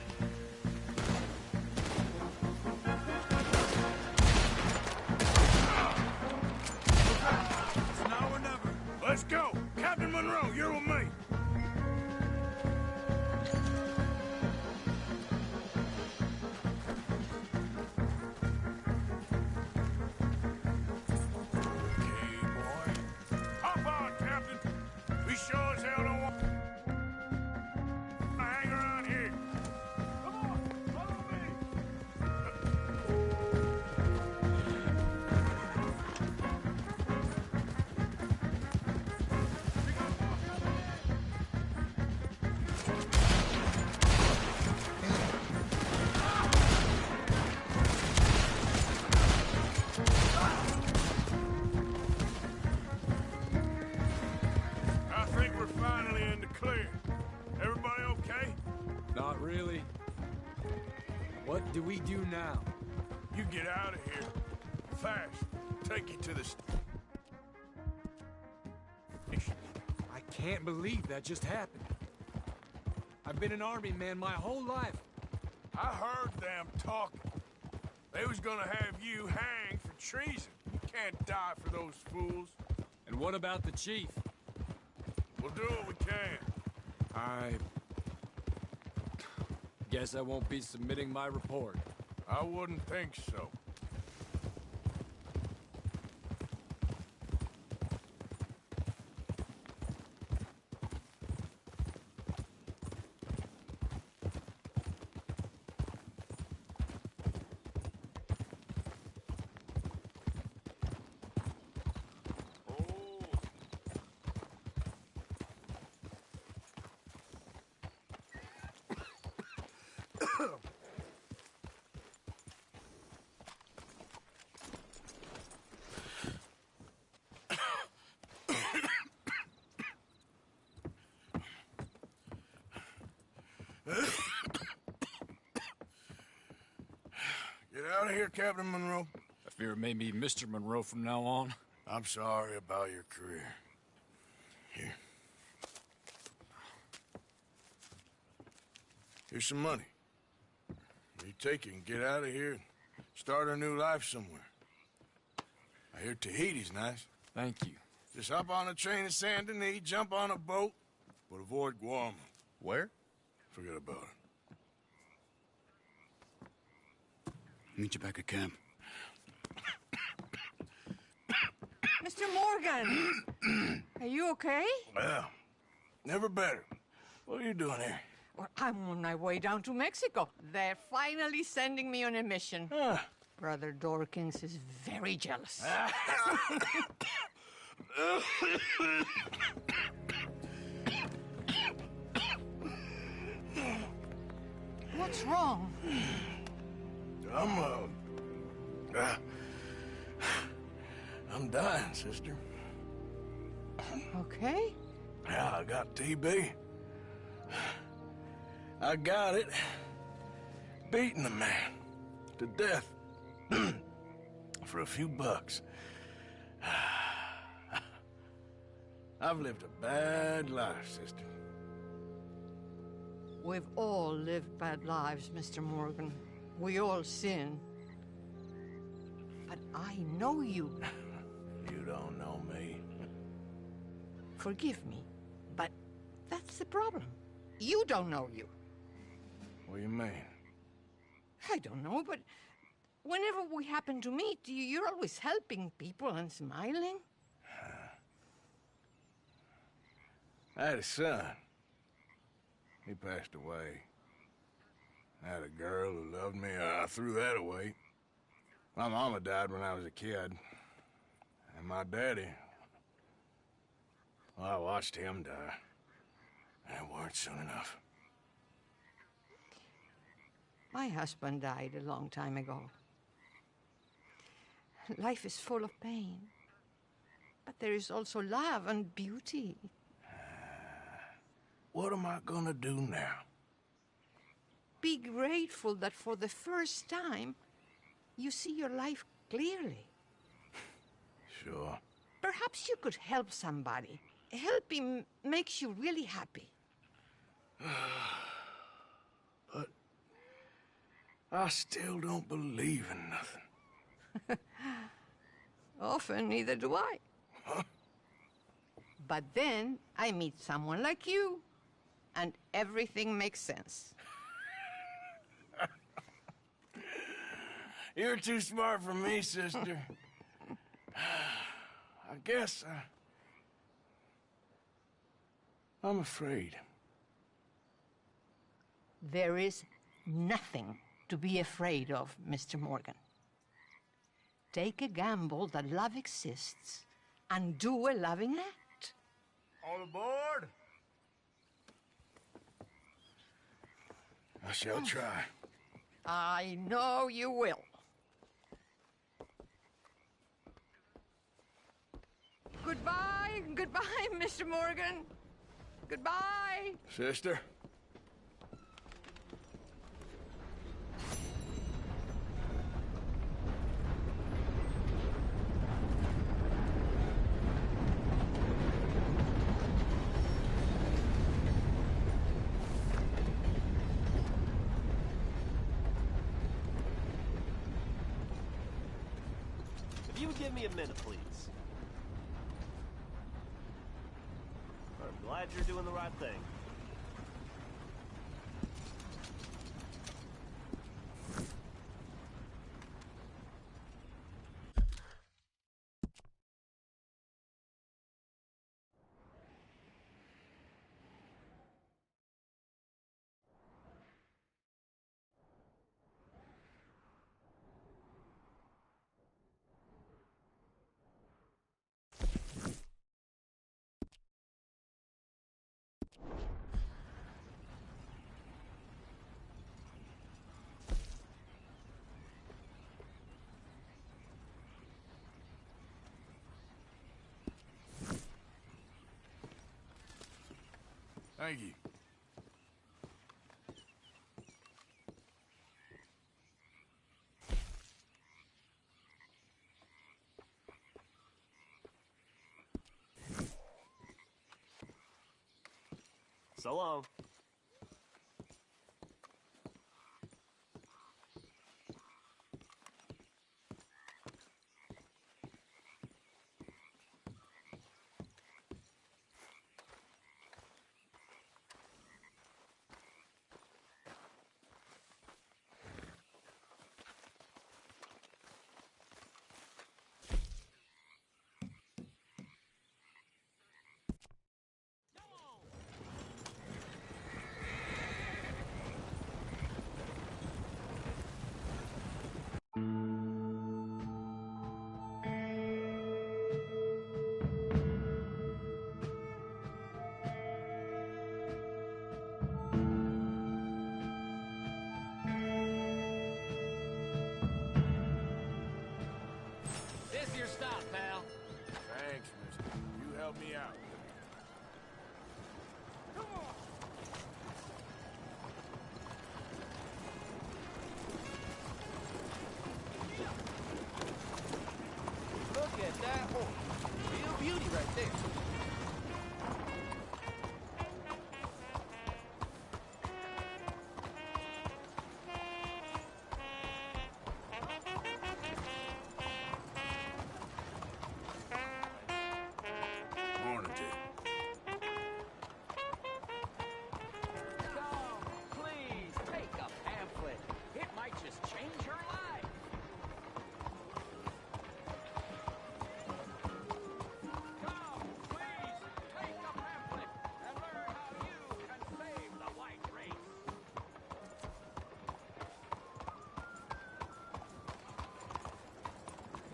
It's now or never.
Let's go! Captain Monroe, you're with me! Okay, boy. Hop on, Captain! We sure as hell don't want to hang around here. Come on, follow me! I think we're finally in the clear. Everybody okay?
Not really. What do we do now?
You get out of here. Fast. Take you to the station.
I can't believe that just happened. I've been an army man my whole life.
I heard them talking. They was gonna have you hanged for treason. You can't die for those fools.
And what about the chief?
We'll do what we can.
I guess I won't be submitting my report.
I wouldn't think so. Get out of here, Captain Monroe.
I fear it may be Mr. Monroe from now on.
I'm sorry about your career. Here. Here's some money. You take it and get out of here and start a new life somewhere. I hear Tahiti's nice.
Thank you.
Just hop on a train to Saint Denis, jump on a boat, but avoid Guam.
Where?
Forget about it.
Meet you back at camp.
Mr. Morgan! Are you okay?
Well, never better. What are you doing here?
Well, I'm on my way down to Mexico. They're finally sending me on a mission. Brother Dorkins is very jealous. What's wrong?
I'm dying, sister.
Okay?
Yeah, I got TB. I got it. Beating the man to death for a few bucks. I've lived a bad life, sister.
We've all lived bad lives, Mr. Morgan. We all sin. But I know you.
You don't know me.
Forgive me, but that's the problem. You don't know you.
What do you mean?
I don't know, but whenever we happen to meet, you're always helping people and smiling.
I had a son. He passed away. I had a girl who loved me. I threw that away. My mama died when I was a kid. And my daddy, well, I watched him die. And it weren't soon enough.
My husband died a long time ago. Life is full of pain. But there is also love and beauty.
What am I gonna do now?
Be grateful that for the first time, you see your life clearly.
Sure.
Perhaps you could help somebody. Helping makes you really happy.
But I still don't believe in nothing.
Often, neither do I. But then I meet someone like you, and everything makes sense.
You're too smart for me, sister. I guess I'm afraid.
There is nothing to be afraid of, Mr. Morgan. Take a gamble that love exists and do a loving act.
All aboard?
I shall try.
I know you will. Goodbye, goodbye, Mr. Morgan. Goodbye.
Sister?
If you would give me a minute, please. I'm glad you're doing the right thing.
Thank you.
So long.
might just change her life. Come, please, take a pamphlet and learn how you can save the white race.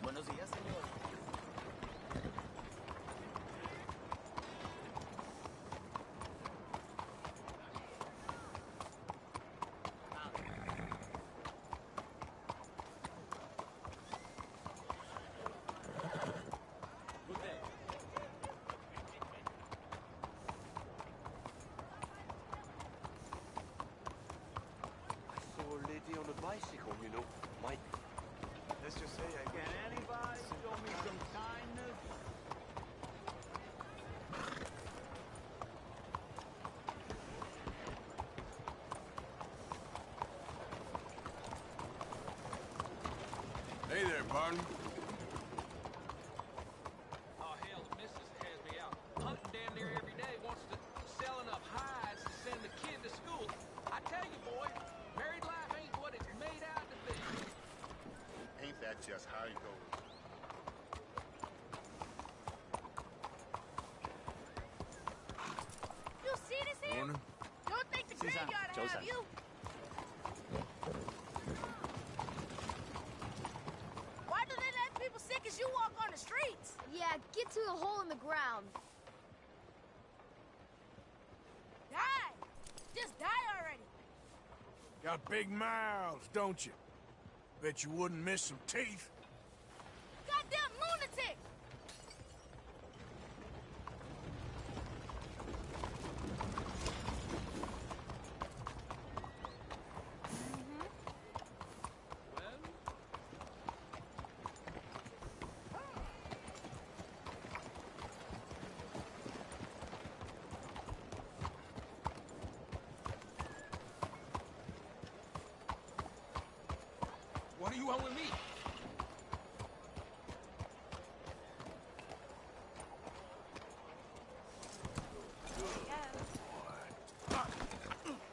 Buenos días, señor.
On a bicycle, you know, Mike. Let's just say I
Can anybody show me some kindness?
Hey there, partner.
Oh, hell, the missus has me out hunting down there every day, wants to sell enough hides to send the kid to school. I tell you, boy, married life ain't what it's made out to be.
Ain't that just how it goes?
You see this here?
Morning.
Don't think the
Susan,
graveyard will have
Joseph.
you. Why do they let people sick as you walk on the streets?
Yeah, get to the hole in the ground.
Die! Just die already.
Got big mouths, don't you? Bet you wouldn't miss some teeth.
Goddamn lunatic!
What do you want with me?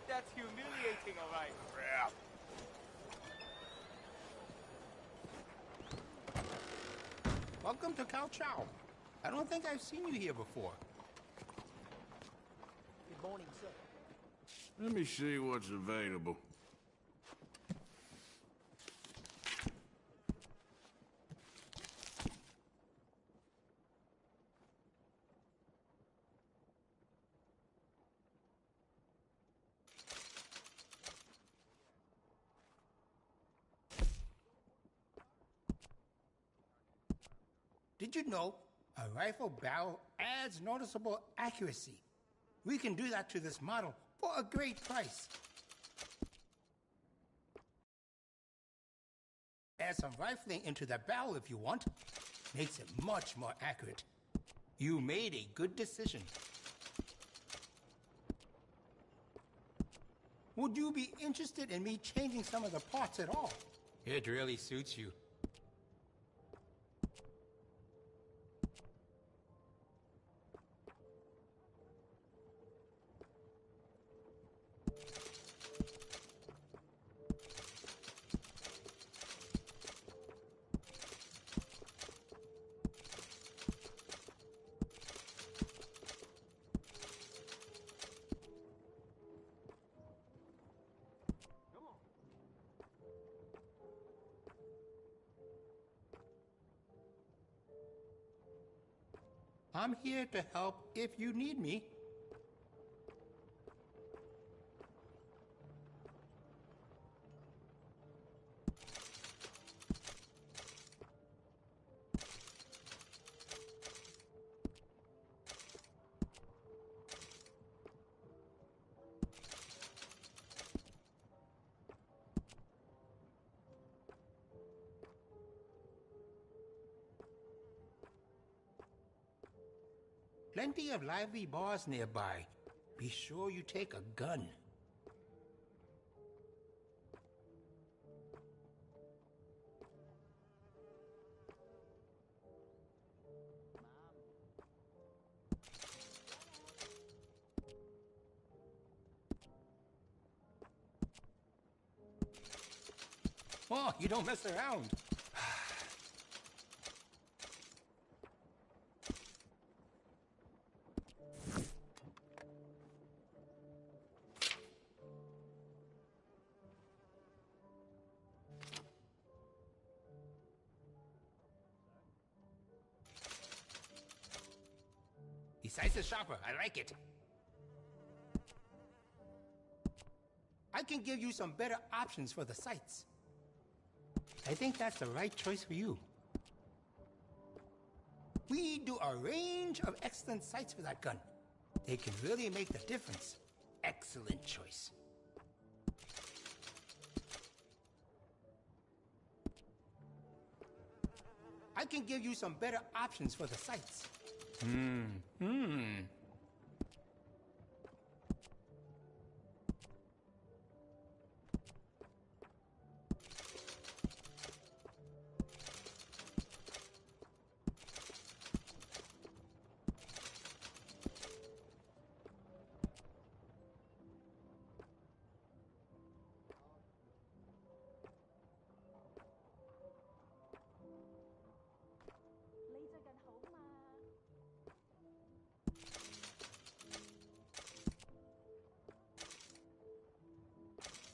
That's humiliating, all right.
Crap.
Welcome to Cao Chow. I don't think I've seen you here before.
Good morning, sir.
Let me see what's available.
Did you know a rifle barrel adds noticeable accuracy? We can do that to this model for a great price. Add some rifling into the barrel if you want. Makes it much more accurate. You made a good decision. Would you be interested in me changing some of the parts at all? It really suits you. I'm here to help if you need me. Plenty of lively bars nearby. Be sure you take a gun. Oh, you don't mess around. Decisive shopper, I like it. I can give you some better options for the sights. I think that's the right choice for you. We do a range of excellent sights for that gun. They can really make the difference. Excellent choice. I can give you some better options for the sights.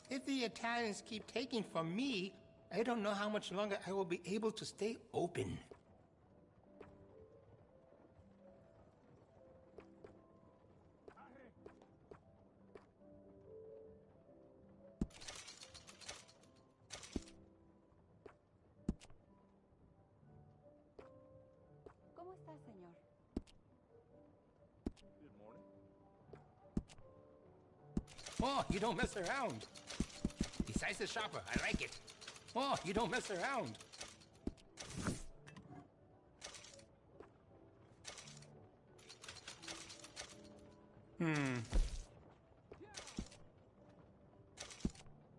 If the Italians keep taking from me, I don't know how much longer I will be able to stay open.
¿Cómo está, señor?
Good morning.
Oh, you don't mess around. Decisive shopper, I like it. Oh, you don't mess around.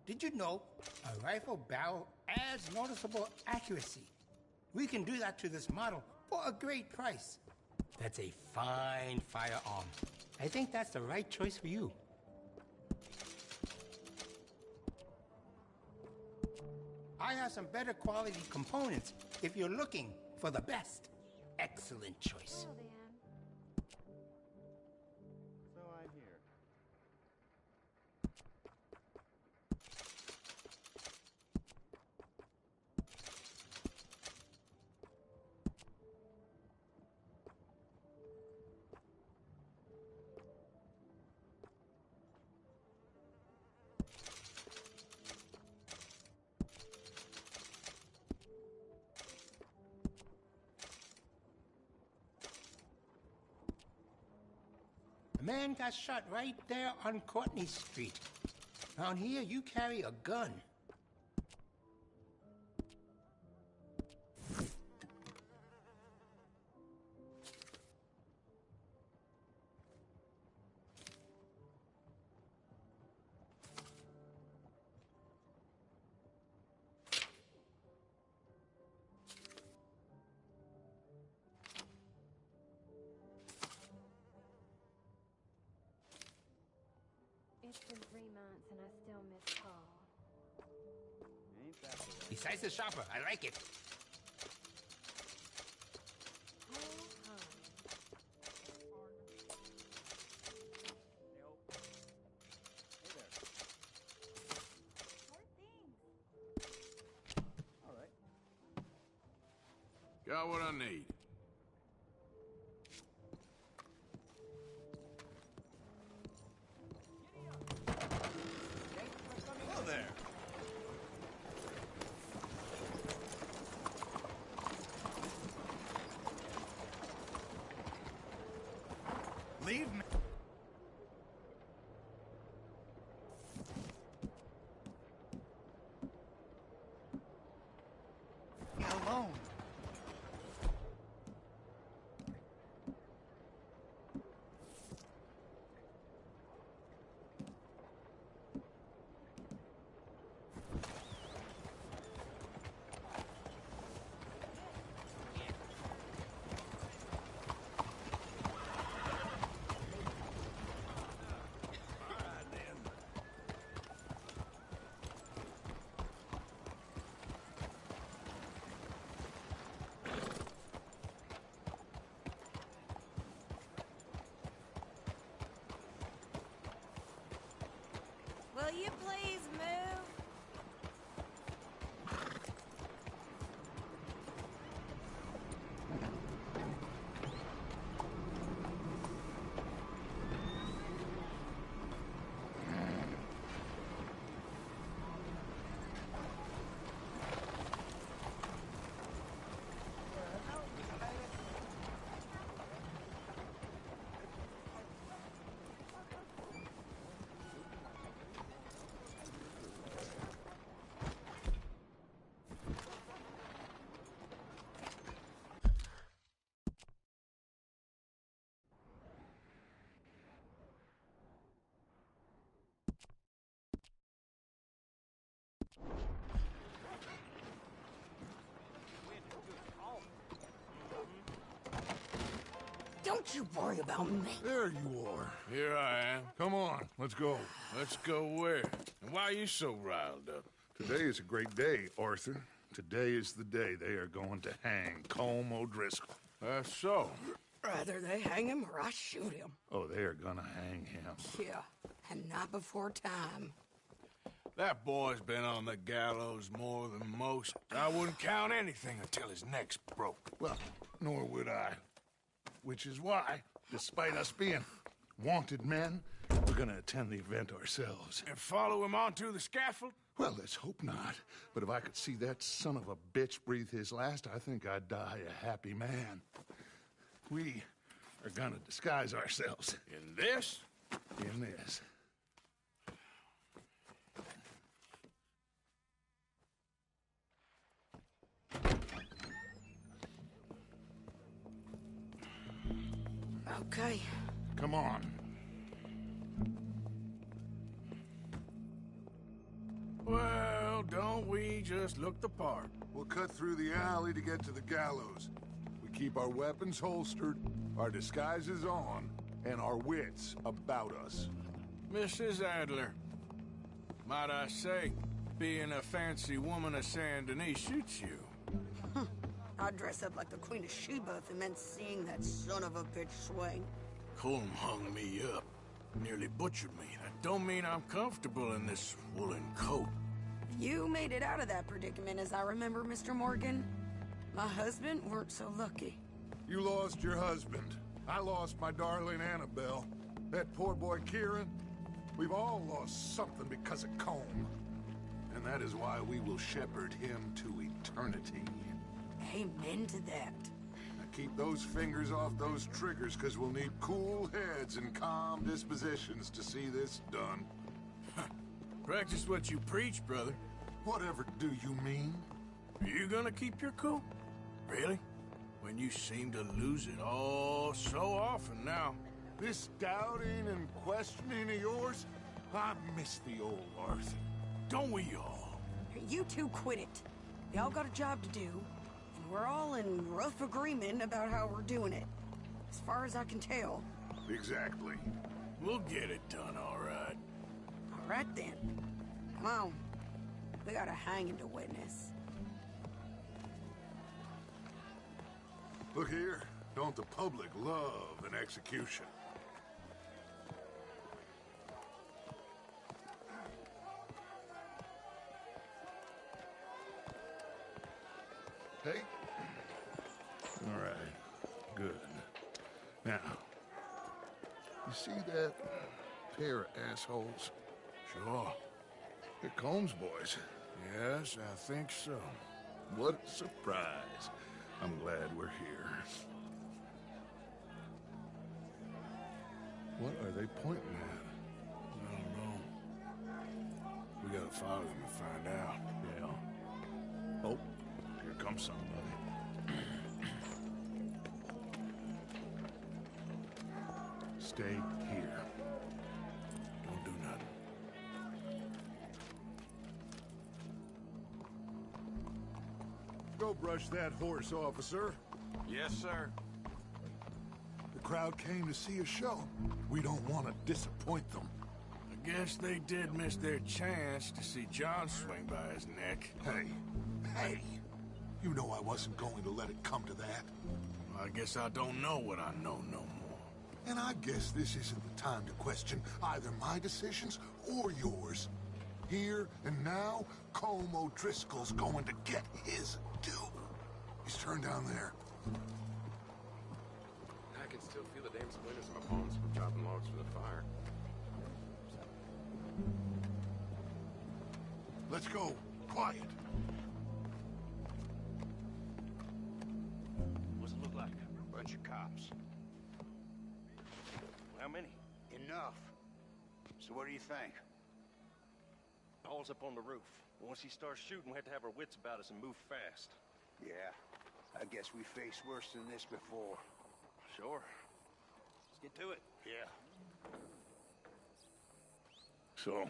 Did you know a rifle barrel adds noticeable accuracy? We can do that to this model for a great price. That's a fine firearm. I think that's the right choice for you. I have some better quality components if you're looking for the best. Excellent choice.
So I hear.
A man got shot right there on Courtney Street. Around here, you carry a gun.
It's been 3 months and I still miss Paul.
Ain't that the way?
Decisive shopper, I like it.
Hey there. All right.
Got what I need.
Hello there. Leave me alone.
you please move?
Don't you worry about me.
There you are. Here I am. Come on, let's go. Let's go where? And why are you so riled up?
Today is a great day, Arthur. Today is the day they are going to hang Colm O'Driscoll.
That's so.
Rather they hang him or I shoot him.
Oh, they are gonna hang him.
Yeah, and not before time.
That boy's been on the gallows more than most. I wouldn't count anything until his neck's broke.
Well, nor would I. Which is why, despite us being wanted men, we're gonna attend the event ourselves.
And follow him onto the scaffold?
Well, let's hope not. But if I could see that son of a bitch breathe his last, I think I'd die a happy man. We are gonna disguise ourselves.
In this?
In this.
Okay.
Come on.
Well, don't we just look the part?
We'll cut through the alley to get to the gallows. We keep our weapons holstered, our disguises on, and our wits about us.
Mrs. Adler, might I say, being a fancy woman of Saint Denis suits you.
I'd dress up like the Queen of Sheba if it meant seeing that son of a bitch swing.
Colm hung me up. Nearly butchered me. That don't mean I'm comfortable in this woolen coat.
You made it out of that predicament, as I remember, Mr. Morgan. My husband weren't so lucky.
You lost your husband. I lost my darling Annabelle. That poor boy Kieran. We've all lost something because of Colm. And that is why we will shepherd him to eternity.
Amen to that.
Now keep those fingers off those triggers, because we'll need cool heads and calm dispositions to see this done.
Practice what you preach, brother.
Whatever do you mean?
Are you gonna keep your cool? Really? When you seem to lose it all so often now.
This doubting and questioning of yours, I miss the old Arthur.
Don't we all?
You two quit it. Y'all got a job to do, and we're all in rough agreement about how we're doing it. As far as I can tell.
Exactly.
We'll get it done, all right.
All right, then. Come on. We got a hanging to witness.
Look here. Don't the public love an execution? Hey? All right. Good. Now, you see that pair of assholes?
Sure.
They're Colm's boys.
Yes, I think so.
What a surprise. I'm glad we're here. What are they pointing at?
I don't know. We gotta follow them and find out.
Yeah. Oh, here comes somebody. Stay here.
Don't do nothing.
Go brush that horse, officer.
Yes, sir.
The crowd came to see a show. We don't want to disappoint them.
I guess they did miss their chance to see John swing by his neck.
Hey. You know I wasn't going to let it come to that.
I guess I don't know what I know no more.
And I guess this isn't the time to question either my decisions or yours. Here and now, Colm O'Driscoll's going to get his due. He's turned down there.
I can still feel the damn splinters in my bones from chopping logs for the fire.
Let's go. Quiet.
What's it look like?
Bunch of cops.
How many?
Enough. So what do you think?
Paul's up on the roof. Once he starts shooting, we have to have our wits about us and move fast.
Yeah. I guess we faced worse than this before.
Sure. Let's get to it.
Yeah.
So,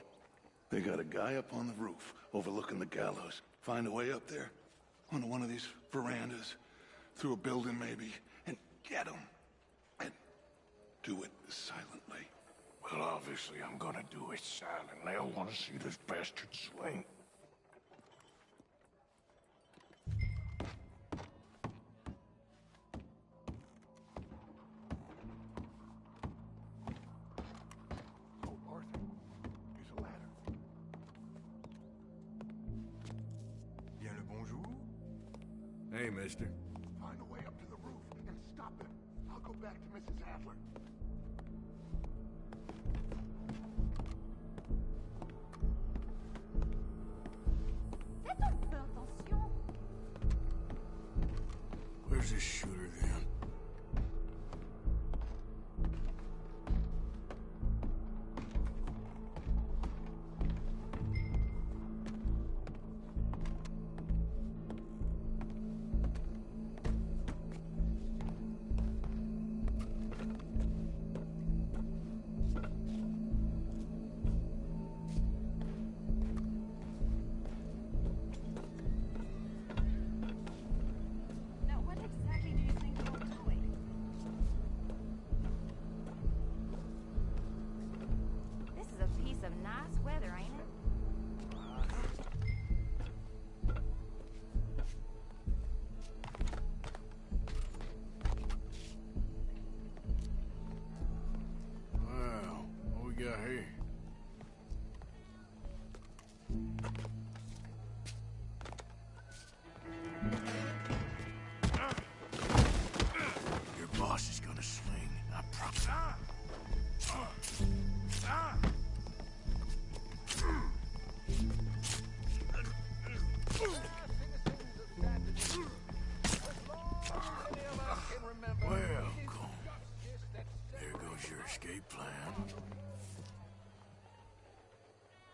they got a guy up on the roof overlooking the gallows. Find a way up there, onto one of these verandas, through a building maybe, and get him. And do it silently. Well, obviously I'm gonna do it silently. I want to see this bastard swing. Oh, Arthur, here's a ladder. Bien le bonjour.
Hey, mister.
Find a way up to the roof and stop him. I'll go back to Mrs. Adler.
Faites un peu attention.
Where's this shooter, then?
Now, what exactly do you think you're doing? This is a piece of nice weather, ain't it?
Wow, what we got here? Your boss is gonna swing, I promise. Well, cool. There goes your escape plan.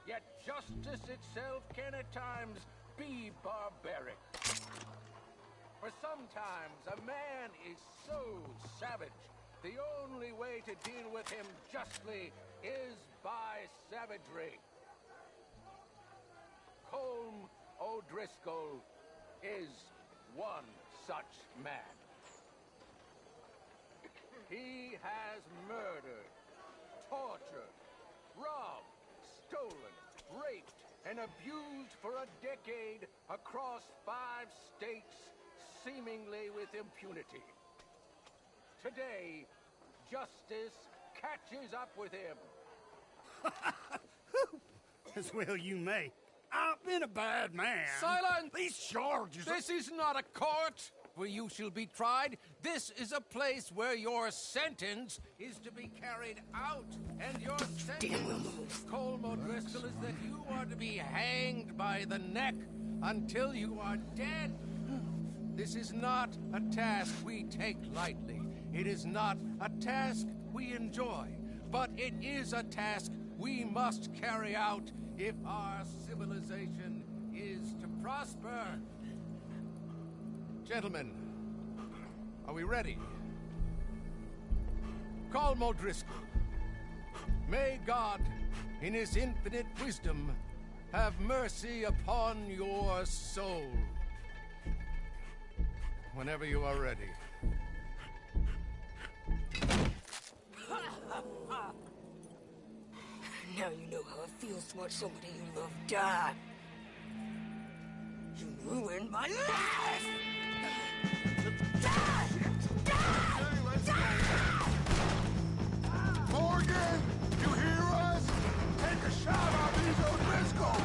Yet justice itself can at times be barbaric. For sometimes a man is so savage, the only way to deal with him justly is by savagery. Colm O'Driscoll is one such man. He has murdered, tortured, robbed, stolen, raped, and abused for a decade across 5 states, seemingly with impunity. Today, justice catches up with him.
As well you may. I've been a bad man.
Silence!
These charges...
This is not a court where you shall be tried. This is a place where your sentence is to be carried out. And your sentence, Colm O'Driscoll, is that you are to be hanged by the neck until you are dead. This is not a task we take lightly. It is not a task we enjoy. But it is a task we must carry out if our civilization is to prosper. Gentlemen, are we ready? Colm O'Driscoll, may God, in his infinite wisdom, have mercy upon your soul. Whenever you are ready.
Now you know how it feels to watch somebody you love die. You ruined my life! Die!
Morgan, you hear us? Take a shot on these O'Driscoll!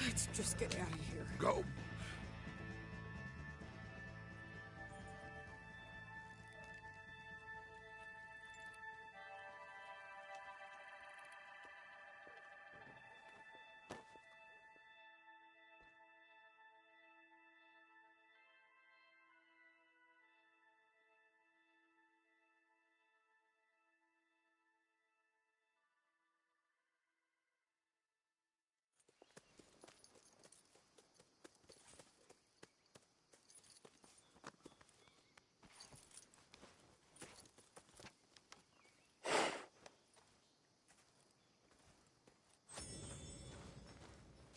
Let's just get out of here.
Go.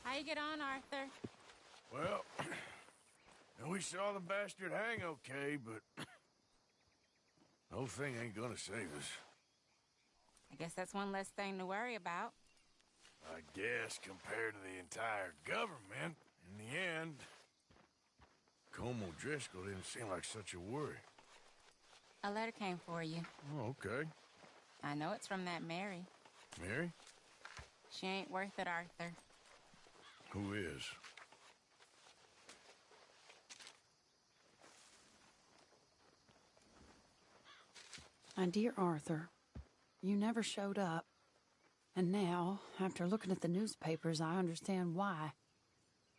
How you get on, Arthur?
Well, we saw the bastard hang okay, but the whole thing ain't gonna save us.
I guess that's one less thing to worry about.
I guess compared to the entire government, in the end, Colm O'Driscoll didn't seem like such a worry.
A letter came for you.
Oh, okay.
I know it's from that Mary.
Mary?
She ain't worth it, Arthur.
Who is?
My dear Arthur, you never showed up. And now, after looking at the newspapers, I understand why.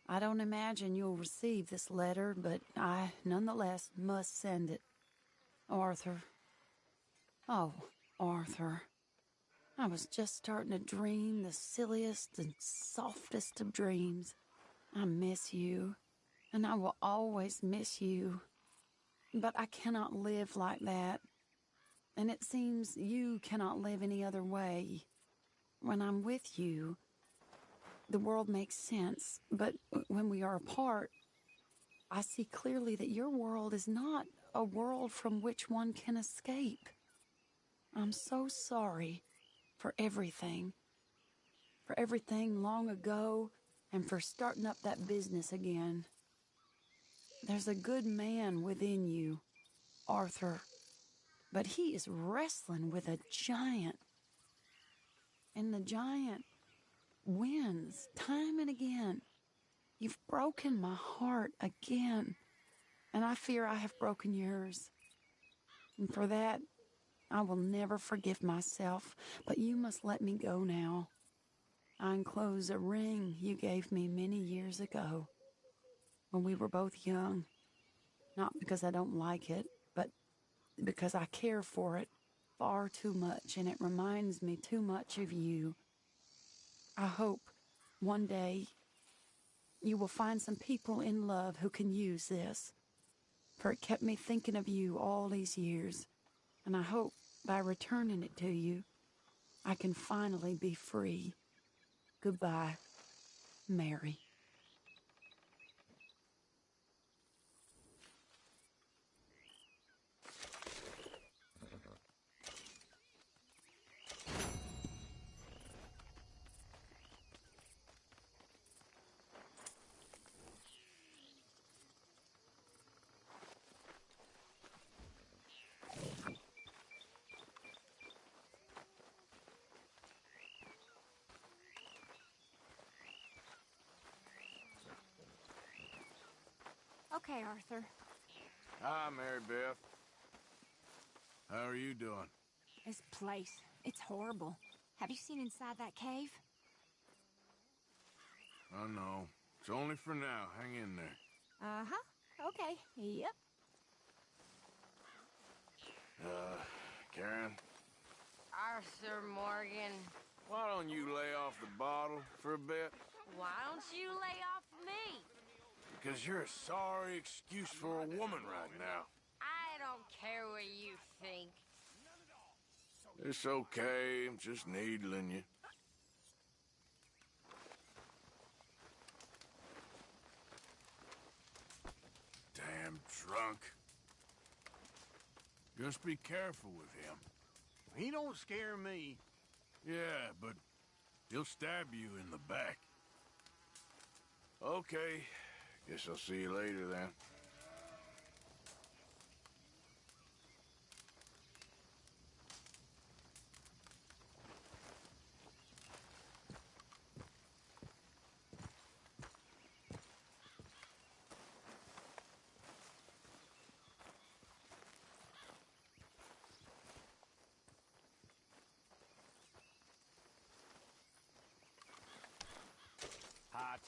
I don't imagine you'll receive this letter, but I, nonetheless, must send it. Arthur. Oh, Arthur. I was just starting to dream the silliest and softest of dreams. I miss you, and I will always miss you. But I cannot live like that. And it seems you cannot live any other way. When I'm with you, the world makes sense. But when we are apart, I see clearly that your world is not a world from which one can escape. I'm so sorry for everything. For everything long ago, and for starting up that business again. There's a good man within you, Arthur. But he is wrestling with a giant. And the giant wins time and again. You've broken my heart again. And I fear I have broken yours. And for that, I will never forgive myself. But you must let me go now. I enclose a ring you gave me many years ago, when we were both young. Not because I don't like it, but because I care for it far too much, and it reminds me too much of you. I hope one day you will find some people in love who can use this, for it kept me thinking of you all these years, and I hope by returning it to you, I can finally be free. Goodbye, Mary.
Okay, Arthur.
Hi, Mary Beth. How are you doing?
This place, it's horrible. Have you seen inside that cave?
I know. It's only for now. Hang in there.
Uh-huh. Okay. Yep.
Karen?
Arthur Morgan.
Why don't you lay off the bottle for a bit?
Why don't you lay off me?
Because you're a sorry excuse for a woman right now.
I don't care what you think.
It's okay. I'm just needling you. Damn drunk. Just be careful with him.
He don't scare me.
Yeah, but he'll stab you in the back. Okay. Guess I'll see you later then.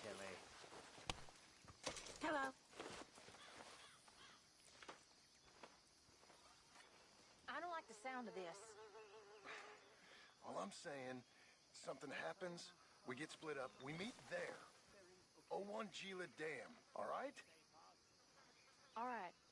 Tilly.
Hello.
I don't like the sound of this.
All I'm saying, something happens, we get split up, we meet there. 01 Gila Dam, all right?
All right.